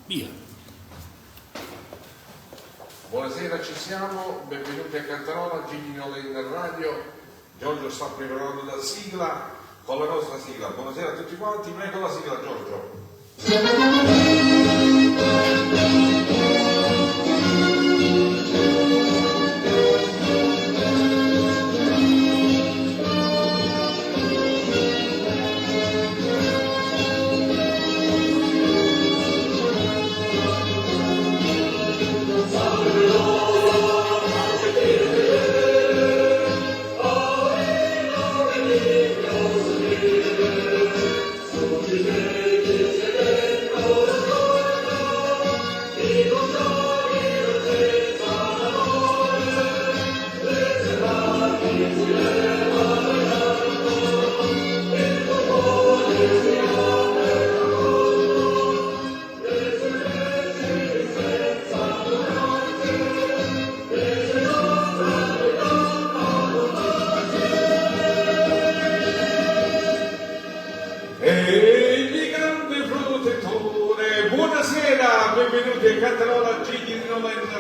Via. Buonasera, ci siamo, benvenuti a Cantarola, Gigi in radio. Giorgio sta preparando la sigla con la nostra sigla. Buonasera a tutti quanti, vai con la sigla, Giorgio. Benvenuti a Cantarola, Gigi in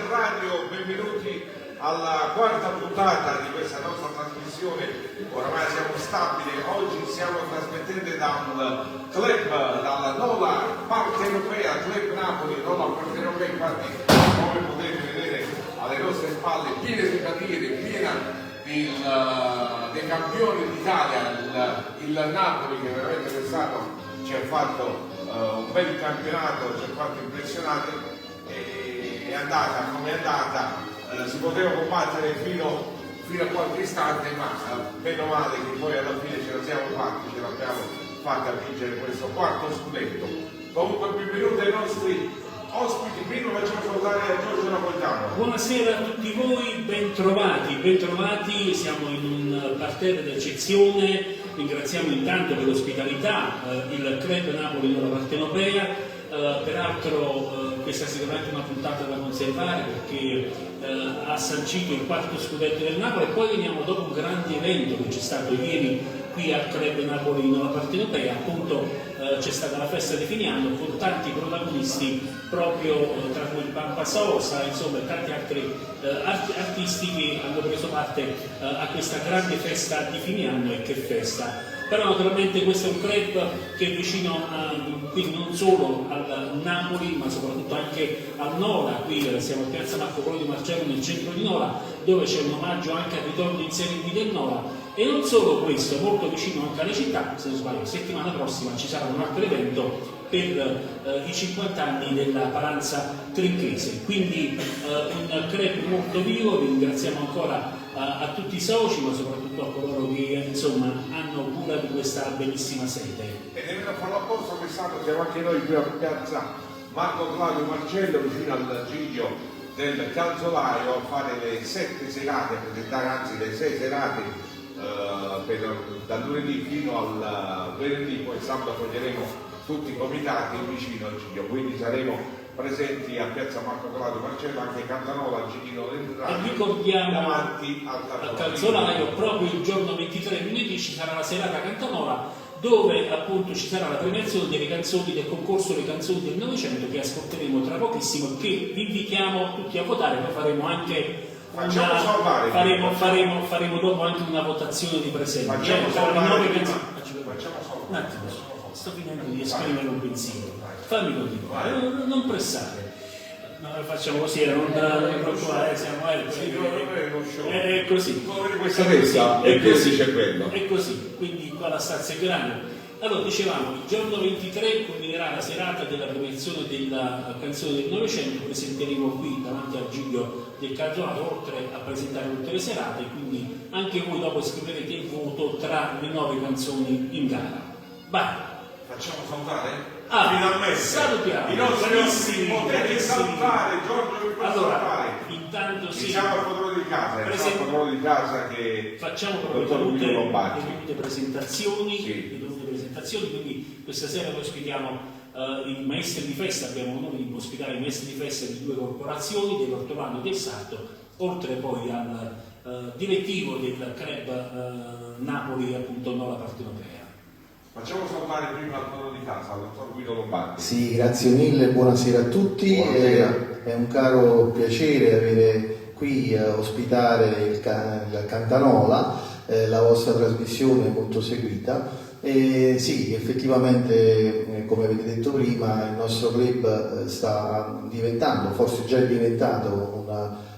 radio, benvenuti alla quarta puntata di questa nostra trasmissione. Oramai siamo stabili, oggi stiamo trasmettendo da un club, dalla Nola Partenopea, Club Napoli, Nola Partenopea, infatti come potete vedere alle nostre spalle piena di cantieri, piena dei campioni d'Italia, il Napoli che veramente quest'anno ci ha fatto un bel campionato, ci ha fatto impressionare, è andata come è andata, si poteva combattere fino a qualche istante, ma meno male che poi alla fine ce la siamo fatti, ce l'abbiamo fatta vincere questo quarto scudetto. Comunque benvenuti ai nostri ospiti, prima facciamo salutare a Giorgio Napolitano. Buonasera a tutti voi, bentrovati, siamo in un parterre d'eccezione. Ringraziamo intanto per l'ospitalità il Club Napoli Nola Partenopea, peraltro questa è sicuramente una puntata da conservare perché ha sancito il quarto scudetto del Napoli, e poi veniamo dopo un grande evento che c'è stato ieri qui al Club Napoli Nola Partenopea, appunto c'è stata la festa di fine anno con tanti protagonisti proprio tra cui Pampa Sosa, insomma tanti altri artisti che hanno preso parte a questa grande festa di fine anno. E che festa! Però naturalmente questo è un club che è vicino quindi non solo al Napoli ma soprattutto anche al Nola. Qui siamo a Piazza Marco Polo di Marcello nel centro di Nola, dove c'è un omaggio anche al ritorno in Serie B del Nola. E non solo questo, molto vicino anche alle città, se non sbaglio, settimana prossima ci sarà un altro evento per i 50 anni della Paranza Trinchese. Quindi un club molto vivo. Vi ringraziamo ancora a tutti i soci, ma soprattutto a coloro che insomma hanno cura di questa bellissima sede. E nemmeno a farlo apposta quest'anno siamo anche noi qui a Piazza Marco Claudio Marcello, vicino al Giglio del Calzolaio, a fare le 7 serate, a presentare anzi le 6 serate dal lunedì fino al venerdì. Poi sabato accoglieremo tutti i comitati vicino al Giglio, quindi saremo presenti a Piazza Marco Claudio Marcello, anche Cantanola, Gigino del Radio, e ricordiamo davanti al Calzolaio proprio il giorno 23 lunedì ci sarà la serata Cantanola, dove appunto ci sarà la premiazione delle canzoni del concorso Le Canzoni del Novecento, che ascolteremo tra pochissimo, che vi invitiamo tutti a votare. Poi faremo anche faremo dopo anche una votazione di presenza. Un attimo, sto finendo di esprimere un pensiero. Fammi continuare, non pressare. No, facciamo così, non preoccupare, siamo è così. Questa testa e così c'è quello. È così, quindi qua la stazza è grande. Allora, dicevamo, il giorno 23 culminerà la serata della premiazione della canzone del Novecento. Presenteremo qui davanti al Giglio del Calzolaio, oltre a presentare tutte le serate, quindi anche voi dopo scriverete il voto tra le 9 canzoni in gara. Vai! Facciamo salutare? Finalmente salutiamo i nostri ospiti, potete salutare Giorgio. Allora, intanto sì, siamo al padrone di casa, che facciamo proprio le dovute presentazioni, quindi questa sera noi ospitiamo i maestri di festa. Abbiamo l'onore di ospitare i maestri di festa di 2 corporazioni, dell'Ortolano e del Sarto, oltre poi al direttivo del club Napoli, appunto Nola Partenopea. Facciamo salutare prima al padrone di casa, al dottor Guido Lombardi. Sì, grazie mille, buonasera a tutti. Buonasera. È un caro piacere avere qui a ospitare il Cantanola, la vostra trasmissione molto seguita. Sì, effettivamente, come avete detto prima, il nostro club sta diventando, forse già è diventato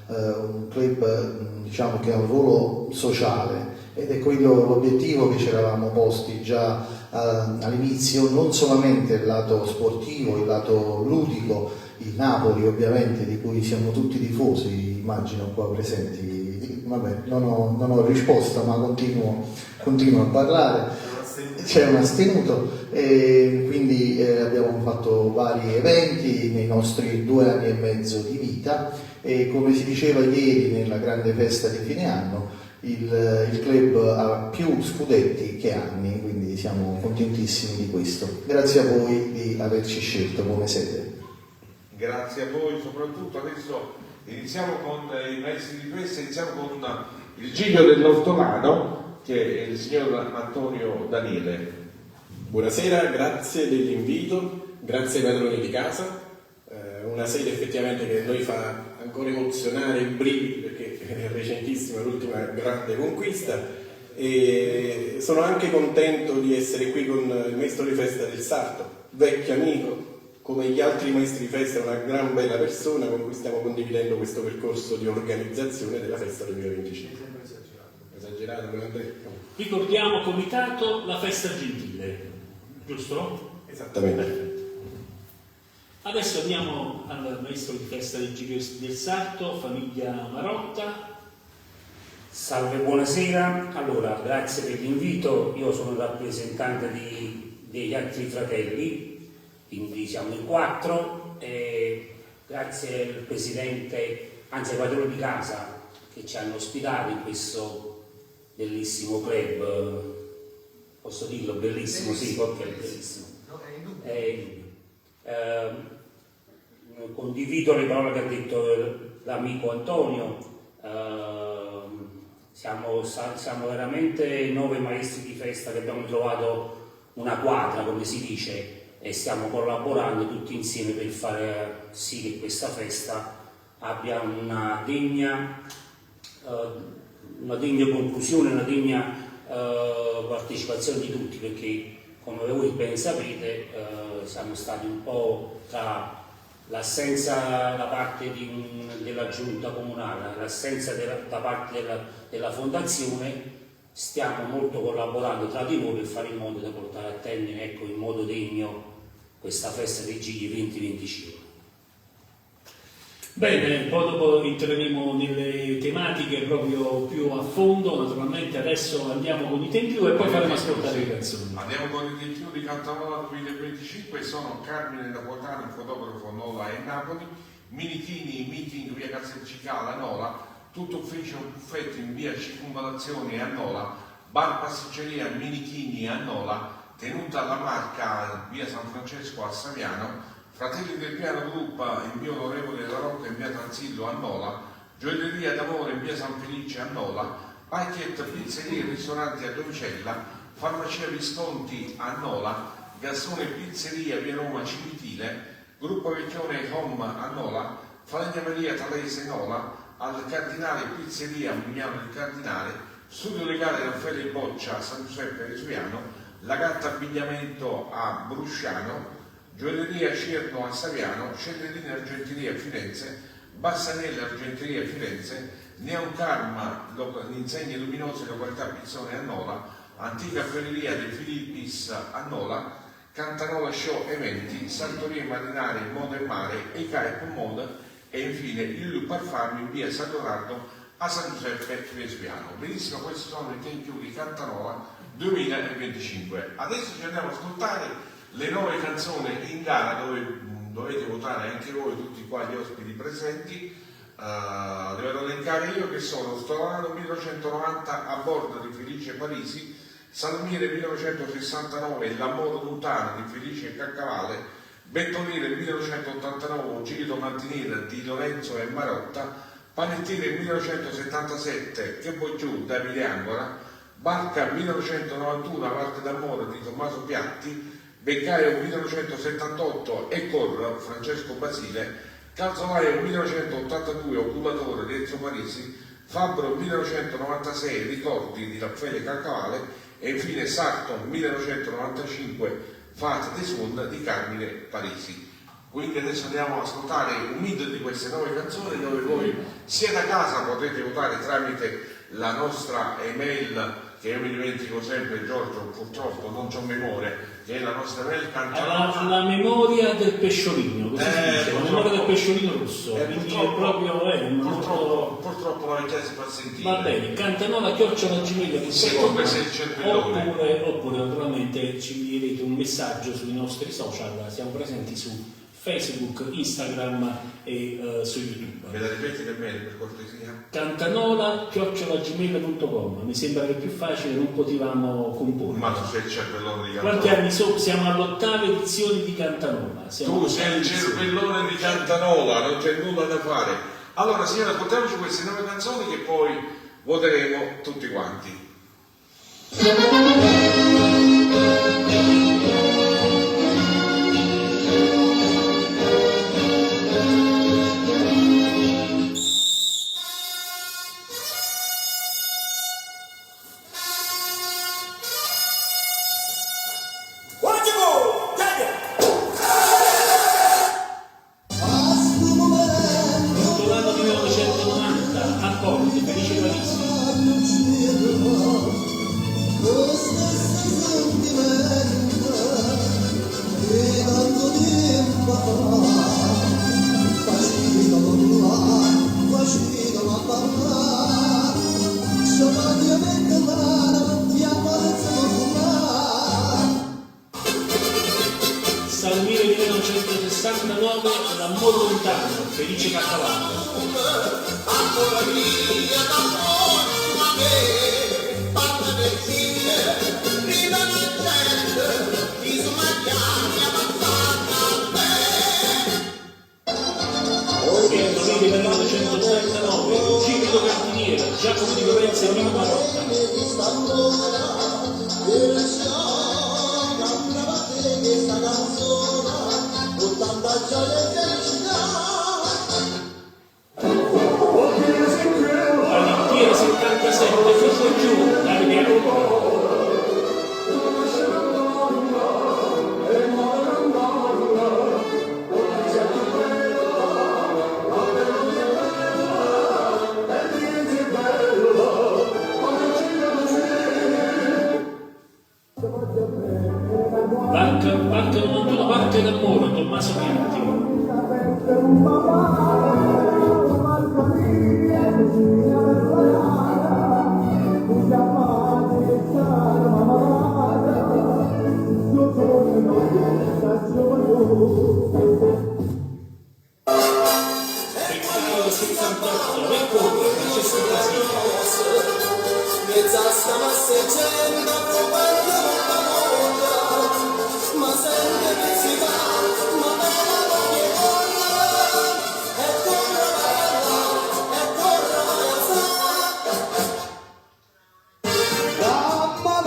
un club, diciamo, che ha un ruolo sociale, ed è quello l'obiettivo che ci eravamo posti già all'inizio, non solamente il lato sportivo, il lato ludico, il Napoli ovviamente, di cui siamo tutti tifosi, immagino qua presenti. Vabbè, non ho risposta, ma continuo a parlare. C'è un astenuto, e quindi abbiamo fatto vari eventi nei nostri 2 anni e mezzo di vita, e come si diceva ieri nella grande festa di fine anno, il club ha più scudetti che anni, quindi siamo contentissimi di questo. Grazie a voi di averci scelto come sede. Grazie a voi, soprattutto adesso iniziamo con i maestri di festa, iniziamo con il Giglio dell'Ortolano, che è il signor Antonio Daniele. Buonasera, grazie dell'invito, grazie ai padroni di casa, una sede effettivamente che noi fa ancora emozionare i brividi, perché è recentissima l'ultima grande conquista, e sono anche contento di essere qui con il maestro di festa del Sarto, vecchio amico, come gli altri maestri di festa, una gran bella persona con cui stiamo condividendo questo percorso di organizzazione della festa 2025. Esagerato, come Andrea? Ricordiamo comitato La Festa Gentile, giusto? Esattamente. Adesso andiamo al maestro di festa del Giglio del Sarto, famiglia Marotta. Salve, buonasera. Allora, grazie per l'invito. Io sono rappresentante degli altri fratelli, quindi siamo in 4. Grazie al presidente, anzi ai padroni di casa, che ci hanno ospitato in questo bellissimo club. Posso dirlo? Bellissimo, sì, perché è bellissimo. Condivido le parole che ha detto l'amico Antonio. Siamo veramente 9 maestri di festa che abbiamo trovato una quadra, come si dice, e stiamo collaborando tutti insieme per fare sì che questa festa abbia una degna conclusione, una degna partecipazione di tutti, perché come voi ben sapete siamo stati un po' tra l'assenza da parte della giunta comunale, l'assenza da parte della fondazione. Stiamo molto collaborando tra di noi per fare in modo da portare a termine, ecco, in modo degno questa festa dei Gigli 2025. Bene, poi dopo entreremo nelle tematiche proprio più a fondo. Naturalmente adesso andiamo con i tempi e poi faremo ascoltare le canzoni. Andiamo con il tempi di Cantanola 2025, sono Carmine Napoletano, il fotografo Nola e Napoli, Minitini Meeting via Castelcicala Nola, tutto ufficio buffetto in via Circonvallazione a Nola, bar pasticceria Minitini a Nola, tenuta alla Marca via San Francesco a Saviano, Fratelli del Piano Gruppo in via Onorevole della Rocca in via Transillo a Nola, Gioielleria d'Amore in via San Felice a Nola, Pacchietta Pizzeria e Ristoranti a Dovicella, Farmacia Visconti a Nola, Gassone Pizzeria via Roma Cimitile, Gruppo Vecchione Home a Nola, Falegna Maria Talese Nola, al Cardinale Pizzeria Mignano del Cardinale, Studio Legale Raffaele Boccia a San Giuseppe Vesuviano, La Gatta Abbigliamento a Brusciano, Gioielleria Cerno a Saviano, Scellerina Argenteria a Firenze, Bassanella Argenteria a Firenze, Neon Karma, insegne luminose località Pizzone a Nola, Antica Ferreria dei Filippis a Nola, Cantanola Show Eventi, Sartoria Marinare Moda e Mare, ECAEP Moda e infine il Parfum in via San Leonardo a San Giuseppe Vesuviano. Benissimo, questi sono i tempi di Cantanola 2025. Adesso ci andiamo a ascoltare le 9 canzoni in gara, dove dovete votare anche voi, tutti qua gli ospiti presenti. Le vado a elencare io, che sono Stolano 1990 a bordo di Felice Parisi, Salmiere 1969 L'amore lontano di Felice Caccavale, Bettoniere 1989 Gildo Mantiniera di Lorenzo e Marotta, Panettiere 1977 Che vuoi giù Davide Angora, Barca 1991 a Parte d'Amore di Tommaso Piatti, Beccaio 1978 e Corra Francesco Basile, Calzolaio 1982 Oculatore di Enzo Parisi, Fabbro 1996 Ricordi di Raffaele Cacavale e infine Sarto 1995 Fate de Sun di Carmine Parisi. Quindi adesso andiamo ad ascoltare un mito di queste 9 canzoni, dove voi siete a casa potete votare tramite la nostra email, che io mi dimentico sempre, Giorgio, purtroppo non c'ho memoria, che è la nostra email Cantanola. La memoria del pesciolino, così si dice, la memoria del pesciolino rosso. Quindi è proprio purtroppo la vecchia si fa sentire. Va bene, Cantanola@gmail.com. Si rompe se il cervellone. Oppure naturalmente ci invierete un messaggio sui nostri social, siamo presenti su Facebook, Instagram e su YouTube. Me la ripeti nemmeno per cortesia? Cantanola@gmail.com. Mi sembra che è più facile, non potevamo comporre. Ma tu sei il cervellone di Quanti Cantanola. anni siamo all'8ª edizione di Cantanola. Tu sei il cervellone di Cantanola, non c'è nulla da fare. Allora signore, ascoltiamoci queste 9 canzoni che poi voteremo tutti quanti. L'anno 1990, Accordi, Felice Parisi. Salmire 1969, L'amore lontano, Felice Caccavallo. E novembre 1989, Giglio Cantiniera, Giacomo di Lorenzo e Nino Marotta. Palintiere 77, Fuso giù, Davide Ancora. Barca 91, Barca d'Amore, Tommaso Piatti. Beccaio 78, Record, Francesco Basile.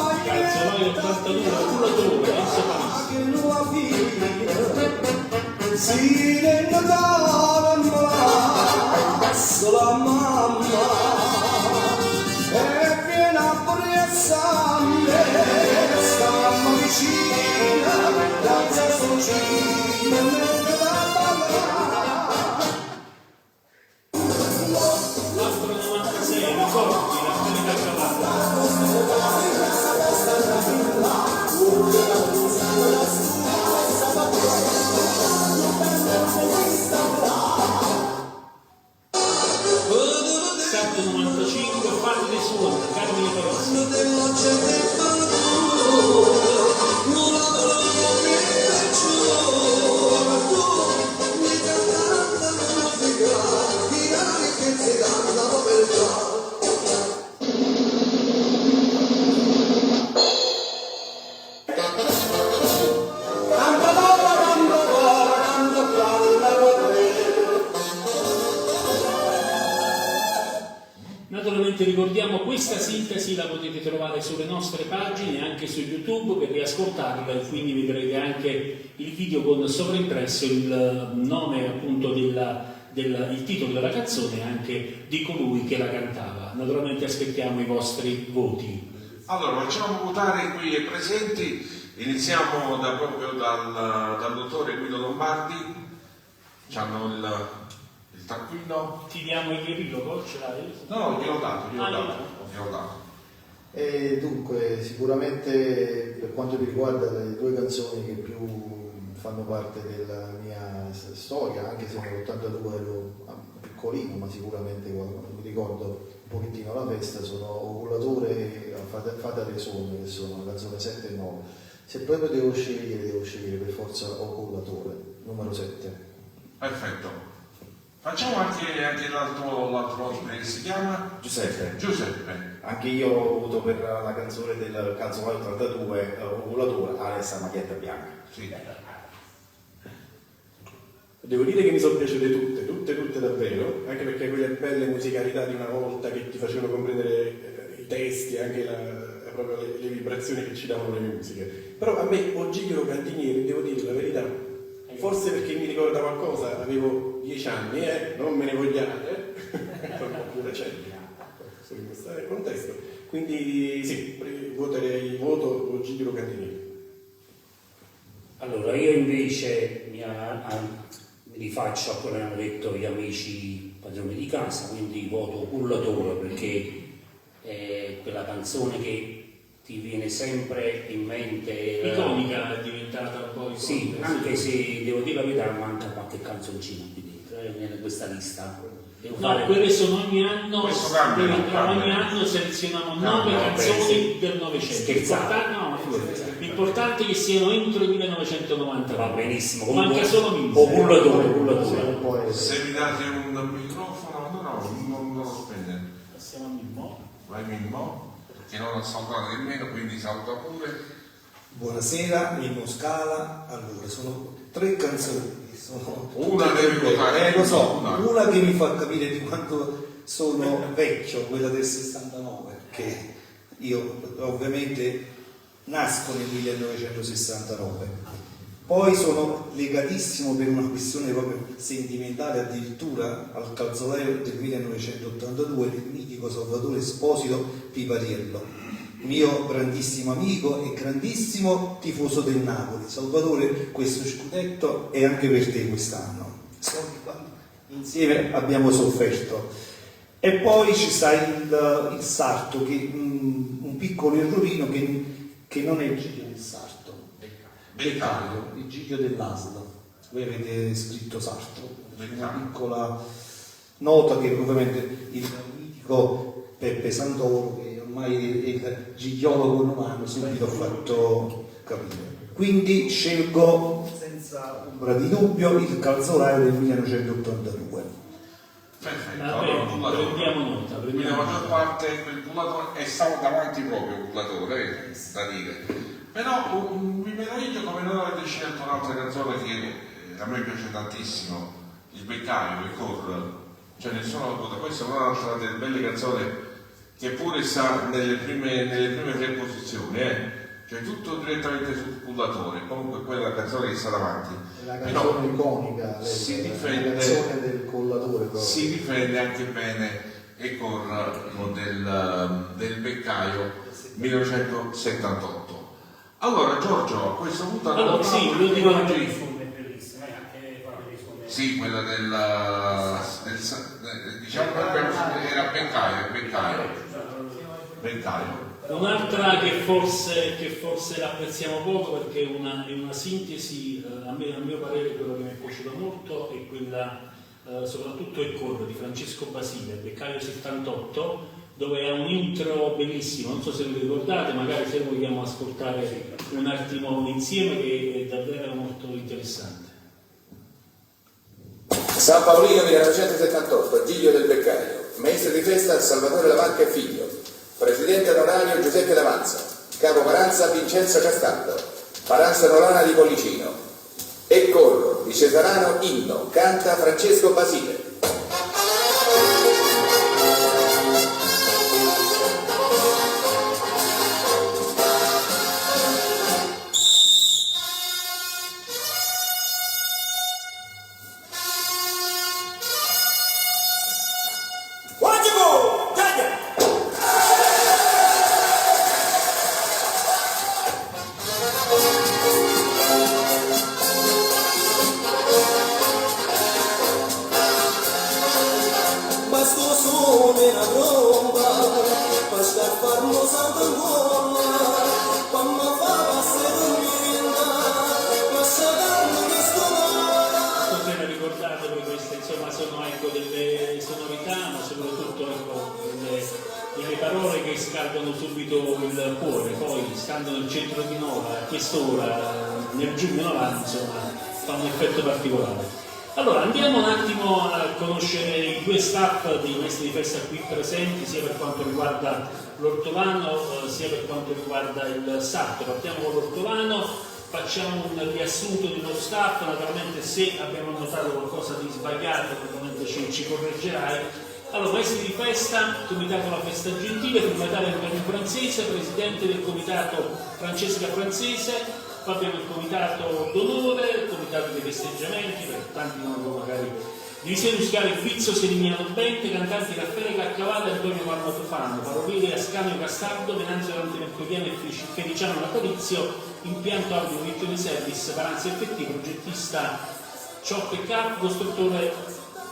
Calzolaio 82, Oculatore, Enzo Parisi. La mamma e viene a pressare, stiamo vicina, danza sociale, mentre la ballare. L'altro 96, Ricordi, Raffaele Caccavallo. Sarto 95, Fate de Sun, Carmine Parisi. Nuovamente ricordiamo, questa sintesi la potete trovare sulle nostre pagine, anche su YouTube, per riascoltarla, e quindi vedrete anche il video con sovraimpresso il nome appunto il titolo della canzone e anche di colui che la cantava. Naturalmente aspettiamo i vostri voti. Allora, facciamo votare qui i presenti. Iniziamo proprio dal dottore Guido Lombardi. C'hanno il taccuino. Ti diamo il riepilogo? Ce l'hai? No, gliel'ho dato. Dunque, sicuramente per quanto mi riguarda le due canzoni che più fanno parte della mia storia, anche se nell'82 ero piccolino, ma sicuramente mi ricordo un pochettino la festa, sono Ovulatore e Fata dei Sogni, che sono la canzone 7 e 9. Se proprio devo scegliere per forza Ovulatore, numero 7. Perfetto. Facciamo anche l'altro ospite che si chiama Giuseppe. Anche io ho avuto per la canzone del Calzolaio 82 Ovulatore, Alessa Maglietta Bianca. Sì. Devo dire che mi sono piaciute tutte davvero, anche perché quelle belle musicalità di una volta che ti facevano comprendere i testi, anche proprio le vibrazioni che ci davano le musiche. Però a me Ogidio Cantinieri, devo dire la verità, forse perché mi ricorda qualcosa, avevo 10 anni, non me ne vogliate, sono un po' più recenti in questo contesto, quindi sì, voto Ogidio Cantinieri. Allora, io invece mi rifaccio a quello che hanno detto gli amici padroni di casa, quindi voto Ovulatore, perché è quella canzone che ti viene sempre in mente. Iconica, è diventata un po' iconica. Sì, anche se devo dire la verità, manca qualche canzoncina qui dentro, in questa lista. Quelle sono ogni anno, Questo cambia. ogni anno selezioniamo 9 canzoni del Novecento. Scherzate? L'importante è che siano entro il 1990. Va benissimo. Manca solo Mimmo. Ovulatore. Se mi date un microfono, non lo spegnere. Passiamo a Mimmo. Vai Mimmo, che non ho salutato nemmeno, quindi saluta pure. Buonasera, Mimmo Scala. Allora, sono 3 canzoni. Una devi votare. Lo so, una che mi fa capire di quanto sono vecchio, quella del 69, perché io ovviamente nasco nel 1969. Poi sono legatissimo per una questione proprio sentimentale addirittura al Calzolaio del 1982 del mitico Salvatore Esposito Pipariello, mio grandissimo amico e grandissimo tifoso del Napoli. Salvatore, questo scudetto è anche per te quest'anno. Insieme abbiamo sofferto. E poi ci sta il sarto, che un piccolo errorino che non è il Giglio del sarto, Beccario, il Giglio dell'Aslo. Voi avete scritto sarto, una piccola nota che ovviamente il mitico Peppe Santoro, che ormai è il gigliologo romano, subito ha fatto capire. Quindi scelgo senza ombra di dubbio il Calzolaio del 1982. Perfetto, Prendiamo nota. Quindi la maggior parte quel Bullatore è stato davanti proprio Bullatore, da dire. Però mi meraviglio come non avete scelto un'altra canzone che a me piace tantissimo, Il Beccaio, il Cor, cioè nessuno vota. Questa è un'altra delle belle canzoni che pure sta nelle prime 3 posizioni, cioè tutto direttamente sul Bullatore. Comunque quella canzone che sta davanti. È la canzone iconica, la canzone del collatore proprio. Si difende anche bene e con del Beccaio 1978. Allora Giorgio, a questo punto allora, sì, lo dico sì, quella diciamo che era Beccaio. Un'altra che forse l'apprezziamo poco perché è una sintesi, a mio parere quella che mi è piaciuta molto è quella soprattutto il coro di Francesco Basile, Beccaio 78, dove ha un intro bellissimo, non so se vi ricordate, magari se vogliamo ascoltare un attimo insieme, che è davvero molto interessante. San Paolino 1978, Giglio del Beccaio, maestro di festa Salvatore Lamarca e figlio, presidente onorario Giuseppe Davanza, capo Paranza Vincenzo Castaldo, Paranza Nolana di Pollicino, e corro di Cesarano inno, canta Francesco Basile. una tromba, per scapparmi santo buona, quando fa passare un'inna, per sciagarmi questo mare. Appena ricordato che queste insomma sono delle sonorità, ma soprattutto delle parole che scaldano subito il cuore, poi stando nel centro di Nova a quest'ora, nel giugno 90, insomma, fa un effetto particolare. Allora andiamo un attimo a conoscere i due staff dei maestri di festa qui presenti, sia per quanto riguarda l'ortolano sia per quanto riguarda il sarto. Partiamo con l'ortolano, facciamo un riassunto dello staff, naturalmente se abbiamo notato qualcosa di sbagliato naturalmente ci correggerai. Allora, maestri di festa, comitato La Festa Gentile, firmatario Antonio Francese, presidente del comitato Francesca Francese. Poi abbiamo il comitato d'onore, il comitato dei festeggiamenti, per tanti non magari. Divisione musicale Fizzo Serimiano Bente, cantanti Raffaele Caccavale e Antonio Marmotofano, paroliere Ascanio Castardo, Venanzio Dante Mercuriano e Feliciano Natalizio, impianto audio Regione Service, Paranza Effettivo, progettista Ciocco e Cap, costruttore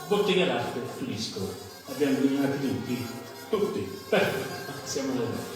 Bottega d'Arte, Turisco. Abbiamo eliminati tutti? Tutti, perfetto, siamo là.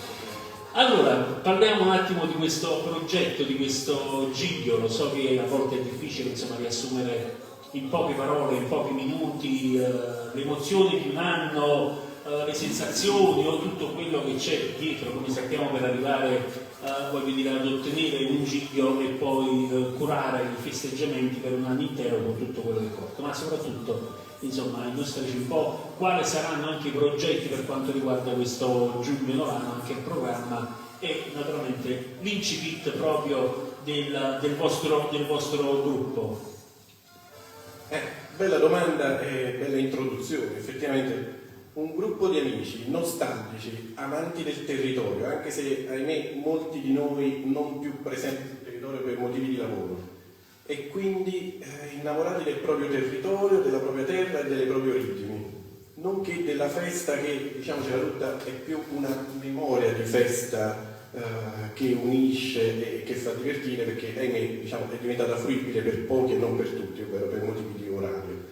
Allora, parliamo un attimo di questo progetto, di questo giglio. Lo so che a volte è difficile insomma, riassumere in poche parole, in pochi minuti le emozioni di un anno, le sensazioni o tutto quello che c'è dietro, come sappiamo, per arrivare voglio dire, ad ottenere un giglio e poi curare i festeggiamenti per un anno intero con tutto quello che porta, ma soprattutto insomma illustraci un po' quali saranno anche i progetti per quanto riguarda questo giugno novano, anche il programma e naturalmente l'incipit proprio del vostro gruppo. Bella domanda e bella introduzione. Effettivamente un gruppo di amici nostalgici, amanti del territorio, anche se ahimè molti di noi non più presenti sul territorio per motivi di lavoro, e quindi innamorati del proprio territorio, della propria terra e delle proprie origini, nonché della festa che, diciamocela tutta, è più una memoria di festa che unisce e che fa divertire, perché ahimè diciamo, è diventata fruibile per pochi e non per tutti, ovvero per motivi di orario.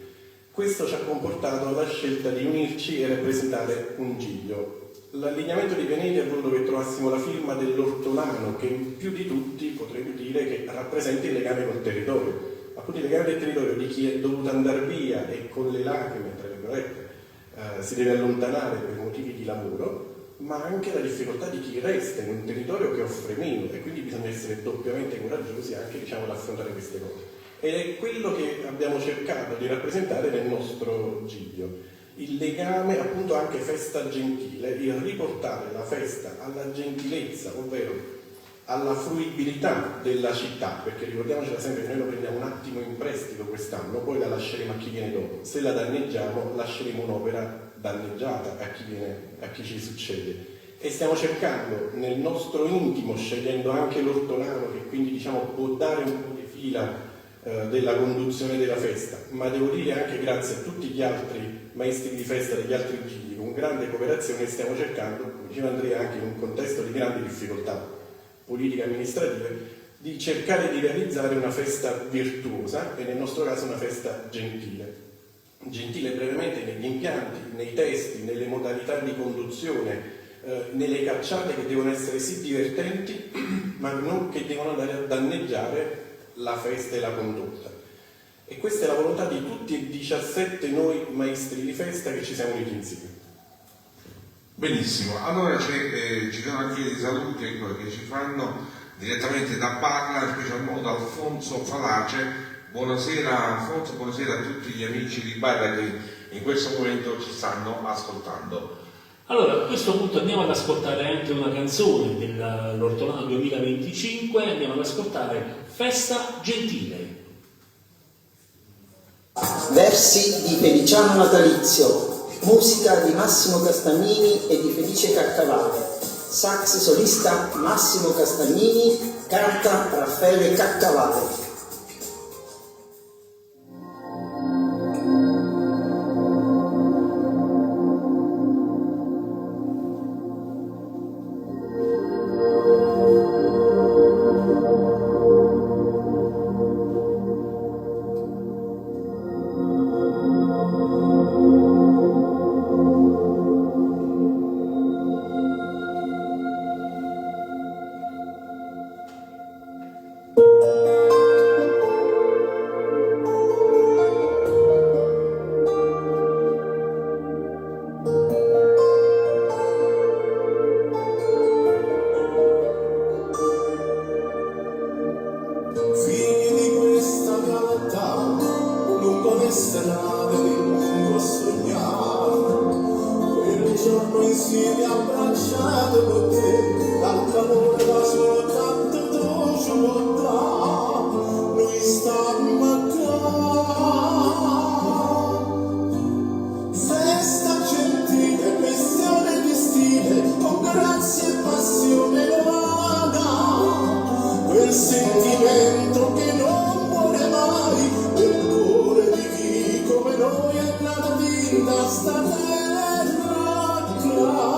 Questo ci ha comportato la scelta di unirci e rappresentare un giglio. L'allineamento dei pianeti ha voluto che trovassimo la firma dell'ortolano, che più di tutti potrebbe dire che rappresenta il legame col territorio, appunto il legame del territorio di chi è dovuto andare via e con le lacrime, tra virgolette, si deve allontanare per motivi di lavoro, ma anche la difficoltà di chi resta in un territorio che offre meno, e quindi bisogna essere doppiamente coraggiosi anche diciamo, ad affrontare queste cose. Ed è quello che abbiamo cercato di rappresentare nel nostro giglio. Il legame appunto anche festa gentile, il riportare la festa alla gentilezza, ovvero alla fruibilità della città, perché ricordiamocela sempre che noi lo prendiamo un attimo in prestito quest'anno, poi la lasceremo a chi viene dopo. Se la danneggiamo lasceremo un'opera danneggiata a chi ci succede. E stiamo cercando nel nostro intimo, scegliendo anche l'ortolano, che quindi diciamo può dare un po' di fila della conduzione della festa, ma devo dire anche grazie a tutti gli altri maestri di festa degli altri gigli, con grande cooperazione stiamo cercando, come diceva Andrea, anche in un contesto di grandi difficoltà politiche e amministrative, di cercare di realizzare una festa virtuosa e nel nostro caso una festa gentile. Gentile brevemente negli impianti, nei testi, nelle modalità di conduzione, nelle cacciate che devono essere sì divertenti, ma non che devono andare a danneggiare la festa e la condotta. E questa è la volontà di tutti e 17 noi maestri di festa che ci siamo uniti insieme. Benissimo, allora ci sono anche dei saluti che ci fanno direttamente da Parla, in special modo Alfonso Falace. Buonasera Alfonso, buonasera a tutti gli amici di Parla che in questo momento ci stanno ascoltando. Allora, a questo punto andiamo ad ascoltare anche una canzone dell'Ortolano 2025, andiamo ad ascoltare Festa Gentile. Versi di Feliciano Natalizio, musica di Massimo Castagnini e di Felice Caccavale, sax solista Massimo Castagnini, canta Raffaele Caccavale. le strade del mondo a sognare, quel giorno insieme abbracciate con te, tanto amore da soltanto tu ci può dare, noi stiamo a festa gentile, questione di stile, con grazia e passione lontana, quel sentimento che non muore mai, del cuore di chi come noi è nata vinta sta terra clara.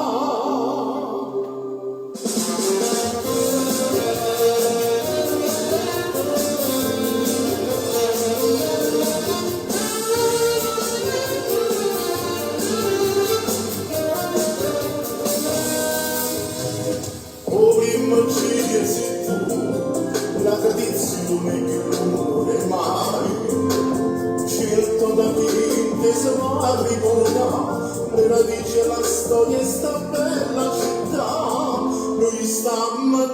Immagini se tu la tradizione che non muore mai, certo da chi se va a ricordare le radici e la storia e sta bella città, noi stiamo a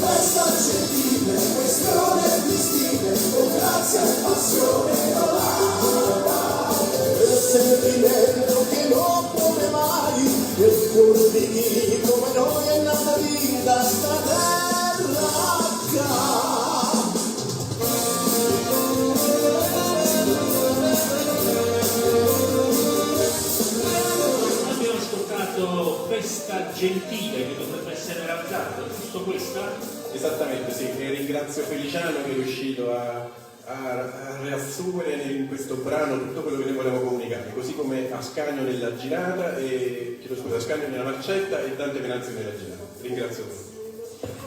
festa gentile, questione di stile, con grazia e passione il sentimento che non muore mai, nel cuore di chi come noi è nata vinta sta terra Abbiamo ascoltato Festa Gentile, che dovrebbe essere realizzata, giusto questa? Esattamente, sì, e ringrazio Feliciano che è riuscito a riassumere in questo brano tutto quello che noi volevamo comunicare, così come Ascanio nella girata, Ascanio nella marcetta e Dante Venanzio nella girata. Ringrazio voi.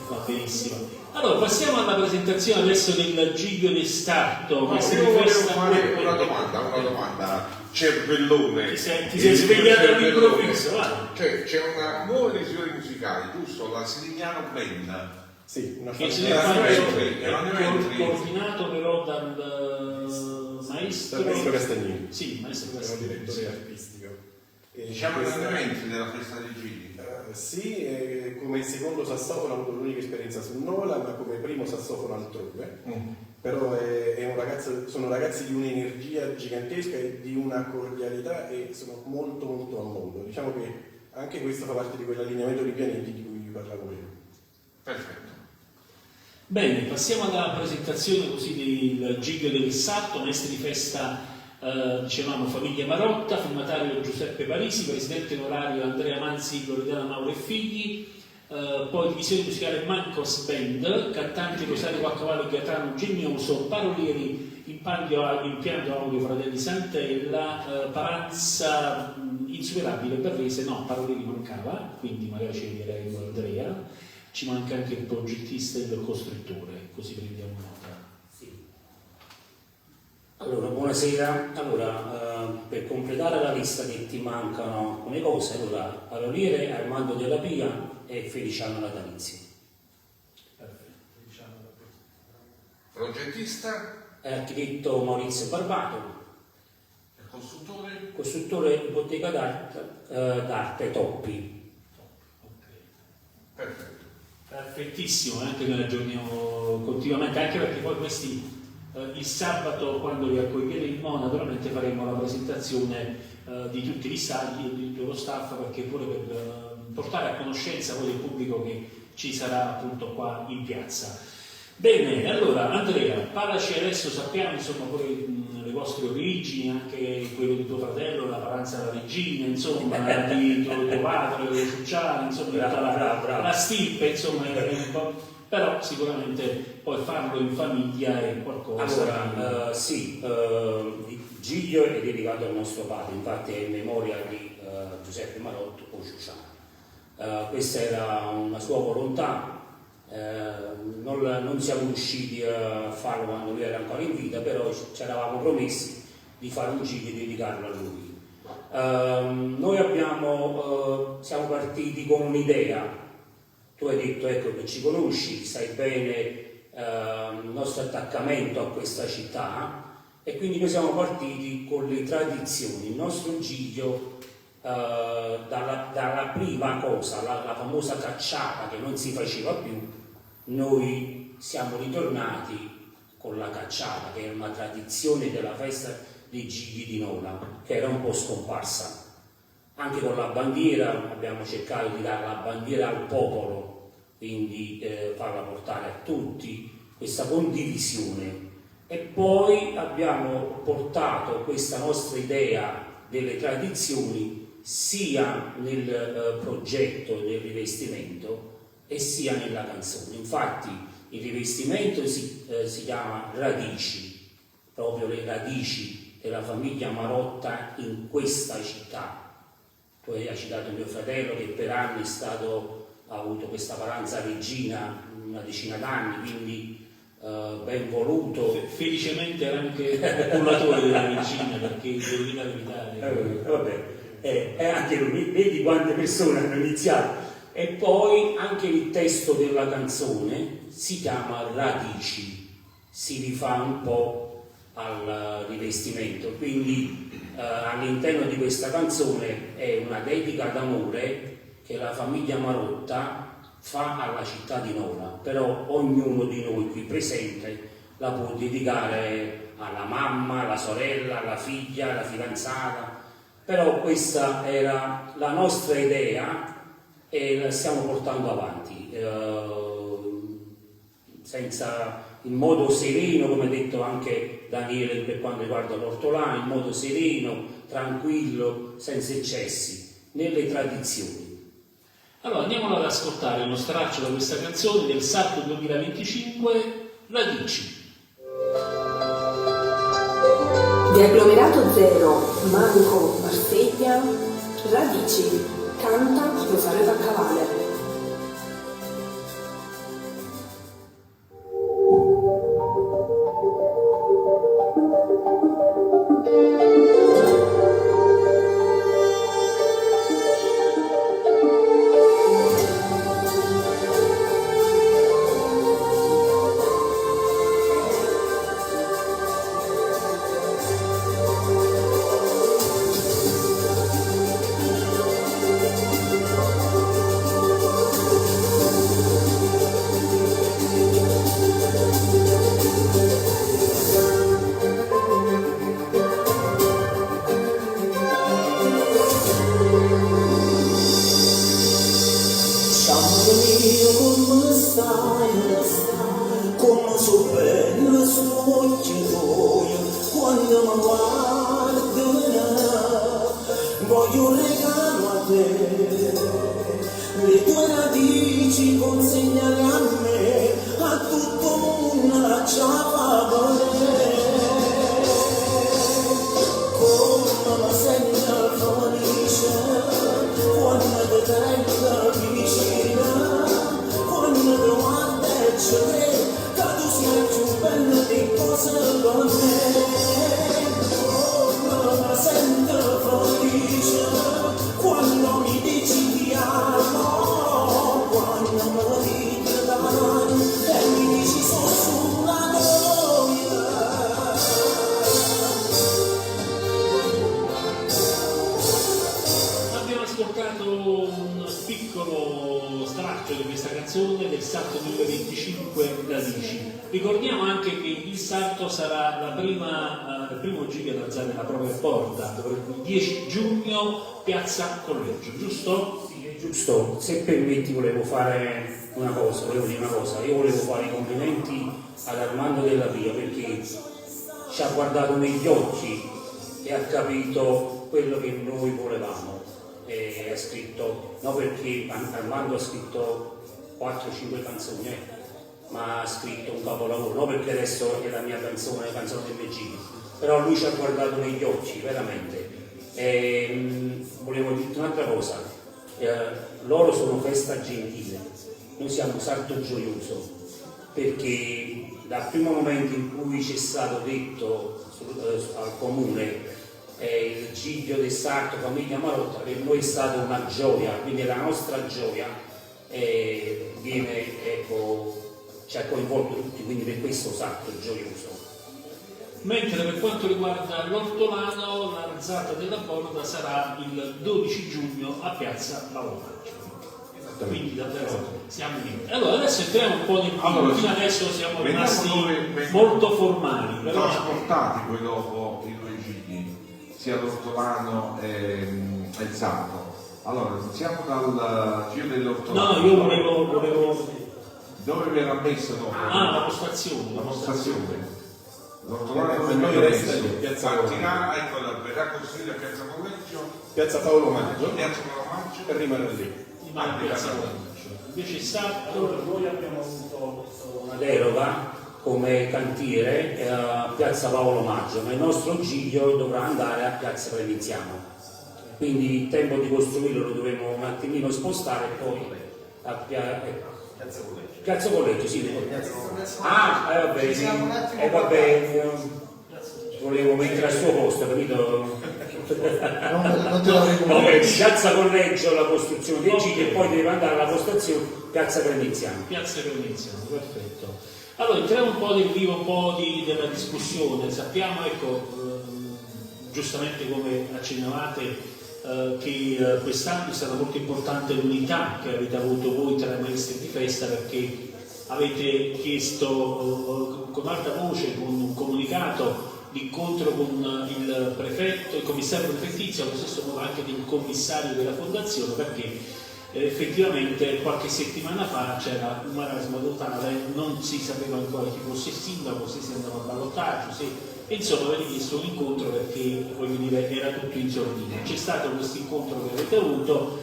Va benissimo. Allora, passiamo alla presentazione adesso del Giglio di Starto. No, io volevo fare una domanda, cervellone. Ti sei svegliato all'improvviso, va? Cioè, c'è una nuova edizione musicale, giusto? La Sirignano Band. Sì, una Che fase è coordinato però dal maestro Castagnini. Sì, maestro È un Castagnini. direttore artistico. Diciamo gli andamenti della festa dei Gigli. Sì, come secondo sassofono ho avuto l'unica esperienza su Nola, ma come primo sassofono altrove. Però sono ragazzi di un'energia gigantesca e di una cordialità e sono molto molto a modo. Diciamo che anche questo fa parte di quell'allineamento di pianeti di cui vi parlavo prima. Perfetto. Bene, passiamo alla presentazione così del Giglio del Sarto, maestri di festa, dicevamo Famiglia Marotta, firmatario Giuseppe Parisi, presidente onorario Andrea Manzi, Loredana Mauro e figli, poi divisione musicale Mancos Band, cantanti Rosario Quaccavallo Gaetano Genioso, parolieri impianto audio Fratelli Santella, Paranza insuperabile Berrese, no, parolieri mancava, quindi magari ci direi Andrea. Ci manca anche il progettista e il costruttore, così prendiamo nota. Sì. Allora, buonasera. Allora, per completare la lista che ti mancano alcune cose, allora, paroliere Armando Della Pia e Feliciano Natalizio. Progettista? Architetto Maurizio Barbato. E costruttore? Costruttore Bottega d'arte Toppi. Perfetto. Perfettissimo, anche noi aggiorniamo continuamente, anche perché poi questi il sabato, quando li accoglieremo in Mo, naturalmente faremo la presentazione di tutti gli stadi e di tutto lo staff, perché pure per portare a conoscenza poi del pubblico che ci sarà appunto qua in piazza. Bene, allora Andrea, parlaci adesso, sappiamo insomma pure le vostre origini, anche quello di tuo fratello, la Paranza della Regina, insomma, di tuo padre, le Ciucciane, insomma, la stirpe, insomma, un po', però sicuramente poi farlo in famiglia è qualcosa. Allora, sì, Giglio è dedicato al nostro padre, infatti è in memoria di Giuseppe Marotto o Ciucciano. Questa era una sua volontà. Non siamo riusciti a farlo quando lui era ancora in vita, però ci eravamo promessi di fare un giglio e dedicarlo a lui. Noi siamo partiti con un'idea. Tu hai detto, ecco, che ci conosci, sai bene il nostro attaccamento a questa città, e quindi noi siamo partiti con le tradizioni. Il nostro giglio, dalla prima cosa, la famosa cacciata che non si faceva più, noi siamo ritornati con la cacciata, che era una tradizione della festa dei Gigli di Nola, che era un po' scomparsa. Anche con la bandiera abbiamo cercato di dare la bandiera al popolo, quindi farla portare a tutti, questa condivisione. E poi abbiamo portato questa nostra idea delle tradizioni sia nel progetto del rivestimento e sia nella canzone. Infatti il rivestimento si chiama Radici, proprio le radici della famiglia Marotta in questa città. Poi ha citato mio fratello che per anni ha avuto questa paranza regina, una decina d'anni, quindi ben voluto. Felicemente era anche popollatore della regina, perché devo dire la verità. Vabbè, e anche lui, vedi quante persone hanno iniziato. E poi anche il testo della canzone si chiama Radici, si rifà un po' al rivestimento, quindi all'interno di questa canzone è una dedica d'amore che la famiglia Marotta fa alla città di Nola, però ognuno di noi qui presente la può dedicare alla mamma, alla sorella, alla figlia, alla fidanzata, però questa era la nostra idea e la stiamo portando avanti in modo sereno, come ha detto anche Daniele per quanto riguarda l'ortolano, in modo sereno, tranquillo, senza eccessi, nelle tradizioni. Allora andiamo ad ascoltare uno straccio da questa canzone del Sarto 2025, Radici. Di agglomerato zero, Manco, Marseglia, Radici, canta Rosario Caccavale. Come so bella soglia tua quando mi guardo, voglio un regalo a te, le tue radici consegnare a me, a tutto mondo lasciava volere, come mi sento felice quando ti tengo vicina, quando ti guardo e ci vedo. Bello di cose con me, oh, mi sento felice quando mi dici ti amo, quando mi dici da mano e mi dici sono sulla noia. Abbiamo ascoltato un piccolo straccio di questa canzone del Sarto 2025 Radici. Ricordiamo anche che il Sarto sarà il primo giro ad alzare la propria porta, il 10 giugno, Piazza Collegio, giusto? Sì, è giusto. Se permetti volevo dire una cosa. Io volevo fare i complimenti ad Armando Della Pia perché ci ha guardato negli occhi e ha capito quello che noi volevamo. E ha scritto, no, perché Armando ha scritto 4-5 canzoni, ma ha scritto un capolavoro, no perché adesso è la mia canzone, la canzone del Meggini, però lui ci ha guardato negli occhi, veramente. Volevo dirti un'altra cosa, loro sono festa gentile, noi siamo Sarto Gioioso, perché dal primo momento in cui ci è stato detto al comune il Giglio del Sarto, famiglia Marotta, per noi è stata una gioia, quindi la nostra gioia ci ha coinvolto tutti, quindi per questo Sarto Gioioso. Mentre per quanto riguarda l'ortolano, l'alzata della porta sarà il 12 giugno a Piazza Lavoraggio. quindi davvero siamo in. Allora adesso entriamo un po' nel Allora, fino adesso siamo vediamo rimasti dove vengono molto formali, però trasportati poi dopo i due gigli, sia l'ortolano e il sabato. Allora, iniziamo dal giro dell'ortolano. no, io volevo Dove verrà messo dopo? la postazione. La postazione. L'ortolano Noi dove verrà resta messo? lì, Piazza Partirà, ecco, verrà costruito a Piazza Collegio, Piazza Paolo Maggio Piazza Palamaggio e rimarrà lì. Invece Allora, noi abbiamo avuto una deroga come cantiere a Piazza Paolo Maggio, ma il nostro Giglio dovrà andare a Piazza Previziano. Quindi il tempo di costruirlo lo dovremo un attimino spostare e poi a Piazza Collegio, sì. Volevo mettere al suo posto, capito? Non te l'avrei Piazza Collegio la costruzione del Giglio e poi deve andare alla postazione Piazza Previziano. Piazza Previziano, perfetto. Allora entriamo un po' nel vivo, un po' della discussione. Sappiamo, giustamente come accennavate, che quest'anno è stata molto importante l'unità che avete avuto voi tra i maestri di festa, perché avete chiesto con alta voce, con un comunicato, l'incontro con il prefetto, il commissario prefettizio, allo stesso modo anche del commissario della fondazione, perché effettivamente qualche settimana fa c'era un marasma totale, non si sapeva ancora chi fosse il sindaco, se si andava a ballottaggio, e insomma avete chiesto un incontro perché, voglio dire, era tutto in sordina. C'è stato questo incontro che avete avuto,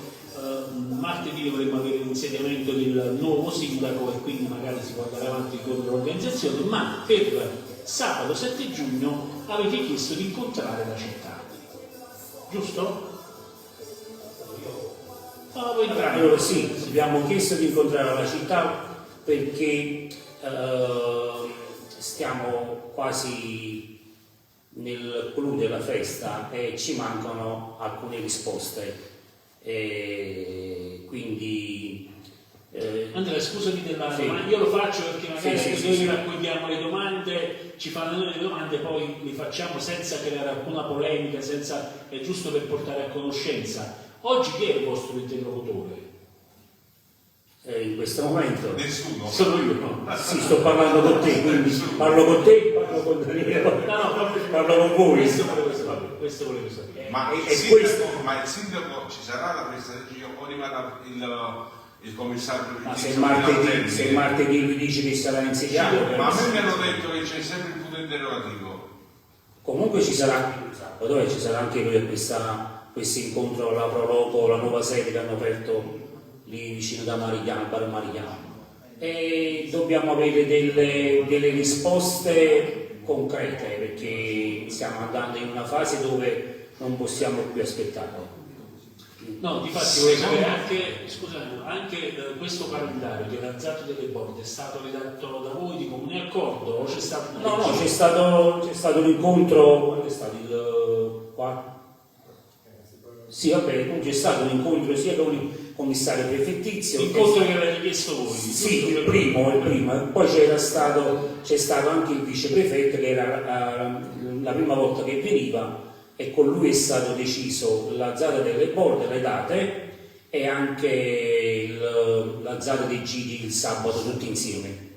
martedì dovremmo avere l'insediamento del nuovo sindaco e quindi magari si può andare avanti con l'organizzazione, ma per sabato 7 giugno avete chiesto di incontrare la città, giusto? Allora sì, abbiamo chiesto di incontrare la città perché stiamo quasi nel clou della festa e ci mancano alcune risposte. Quindi Andrea, scusami della domanda, io lo faccio perché magari noi raccogliamo le domande, ci fanno le domande, poi le facciamo senza creare alcuna polemica, è giusto per portare a conoscenza. Oggi chi è il vostro interlocutore? In questo momento nessuno. Sono io, no? Sì, sto parlando con te, quindi parlo con te, parlo con Daniele, parlo con voi. Questo volevo sapere. Ma il sindaco ci sarà la festa del Giglio o rimarrà il commissario? Ma se martedì lui dice che sarà insediato. Ma a me mi hanno detto che c'è sempre il punto interrogativo. Comunque ci sarà anche il sabato, dove ci sarà anche lui a questo incontro alla Proloco, la nuova sede che hanno aperto lì vicino da Marigliano, Bar Marigliano, e dobbiamo avere delle risposte concrete perché stiamo andando in una fase dove non possiamo più aspettare. No, difatti volevo sapere anche questo calendario dell'alzato delle borde è stato redatto da voi di comune accordo o c'è stato? No, c'è stato un incontro, quando è stato il 4? Sì, vabbè, c'è stato un incontro sia con il commissario prefettizio. L'incontro che avete chiesto voi? Sì, il primo. Poi c'è stato anche il viceprefetto che era la prima volta che veniva e con lui è stato deciso l'alzata delle borde, le date e anche l'alzata dei giri il sabato tutti insieme.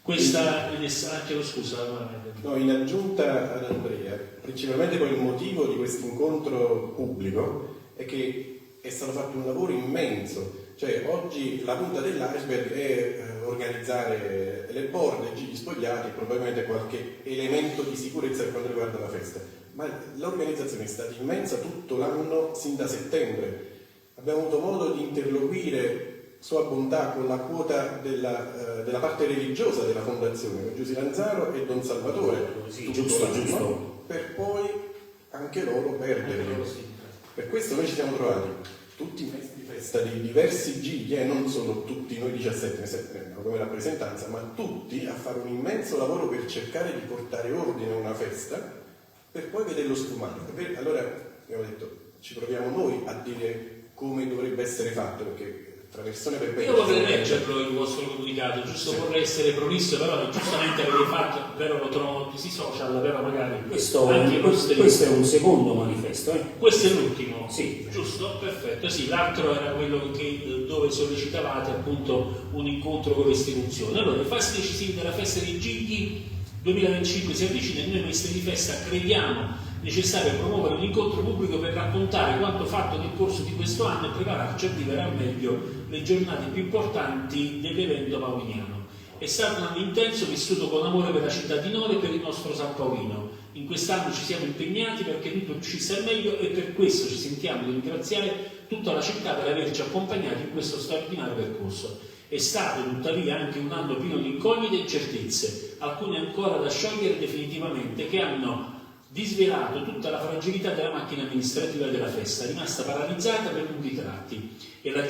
Questa anche lo scusa. No, in aggiunta ad Andrea, principalmente poi il motivo di questo incontro pubblico è che è stato fatto un lavoro immenso, cioè oggi la punta dell'iceberg è organizzare le borde, giri spogliati e probabilmente qualche elemento di sicurezza per quanto riguarda la festa, ma l'organizzazione è stata immensa tutto l'anno, sin da settembre. Abbiamo avuto modo di interloquire sua bontà con la quota della parte religiosa della fondazione, con Giusy Lanzaro e Don Salvatore, sì, giusto. Per poi anche loro perderli. Per questo noi ci siamo trovati tutti i mesi di festa di diversi gigli, e non solo tutti noi 17 come rappresentanza, ma tutti a fare un immenso lavoro per cercare di portare ordine a una festa, per poi vederlo sfumare. Allora abbiamo detto, ci proviamo noi a dire come dovrebbe essere fatto, perché tra persone per bene. Io vorrei leggerlo il vostro comunicato, giusto vorrei essere prolisso, però giustamente avete fatto, però lo trovo sui social, però magari questo è un secondo manifesto. Questo è l'ultimo? Sì. Giusto? Perfetto, sì, l'altro era quello che dove sollecitavate appunto un incontro con le istituzioni. Allora, i fasti decisivi della festa dei Gigli 2025 si avvicina e noi maestri di festa crediamo necessario promuovere un incontro pubblico per raccontare quanto fatto nel corso di questo anno e prepararci a vivere al meglio le giornate più importanti dell'evento paoliniano. È stato un anno intenso vissuto con amore per la città di Nora e per il nostro San Paolino. In quest'anno ci siamo impegnati perché tutto uscisse al meglio e per questo ci sentiamo di ringraziare tutta la città per averci accompagnati in questo straordinario percorso. È stato tuttavia anche un anno pieno di incognite e incertezze, alcune ancora da sciogliere definitivamente, che hanno disvelato tutta la fragilità della macchina amministrativa della festa, rimasta paralizzata per lunghi tratti, e la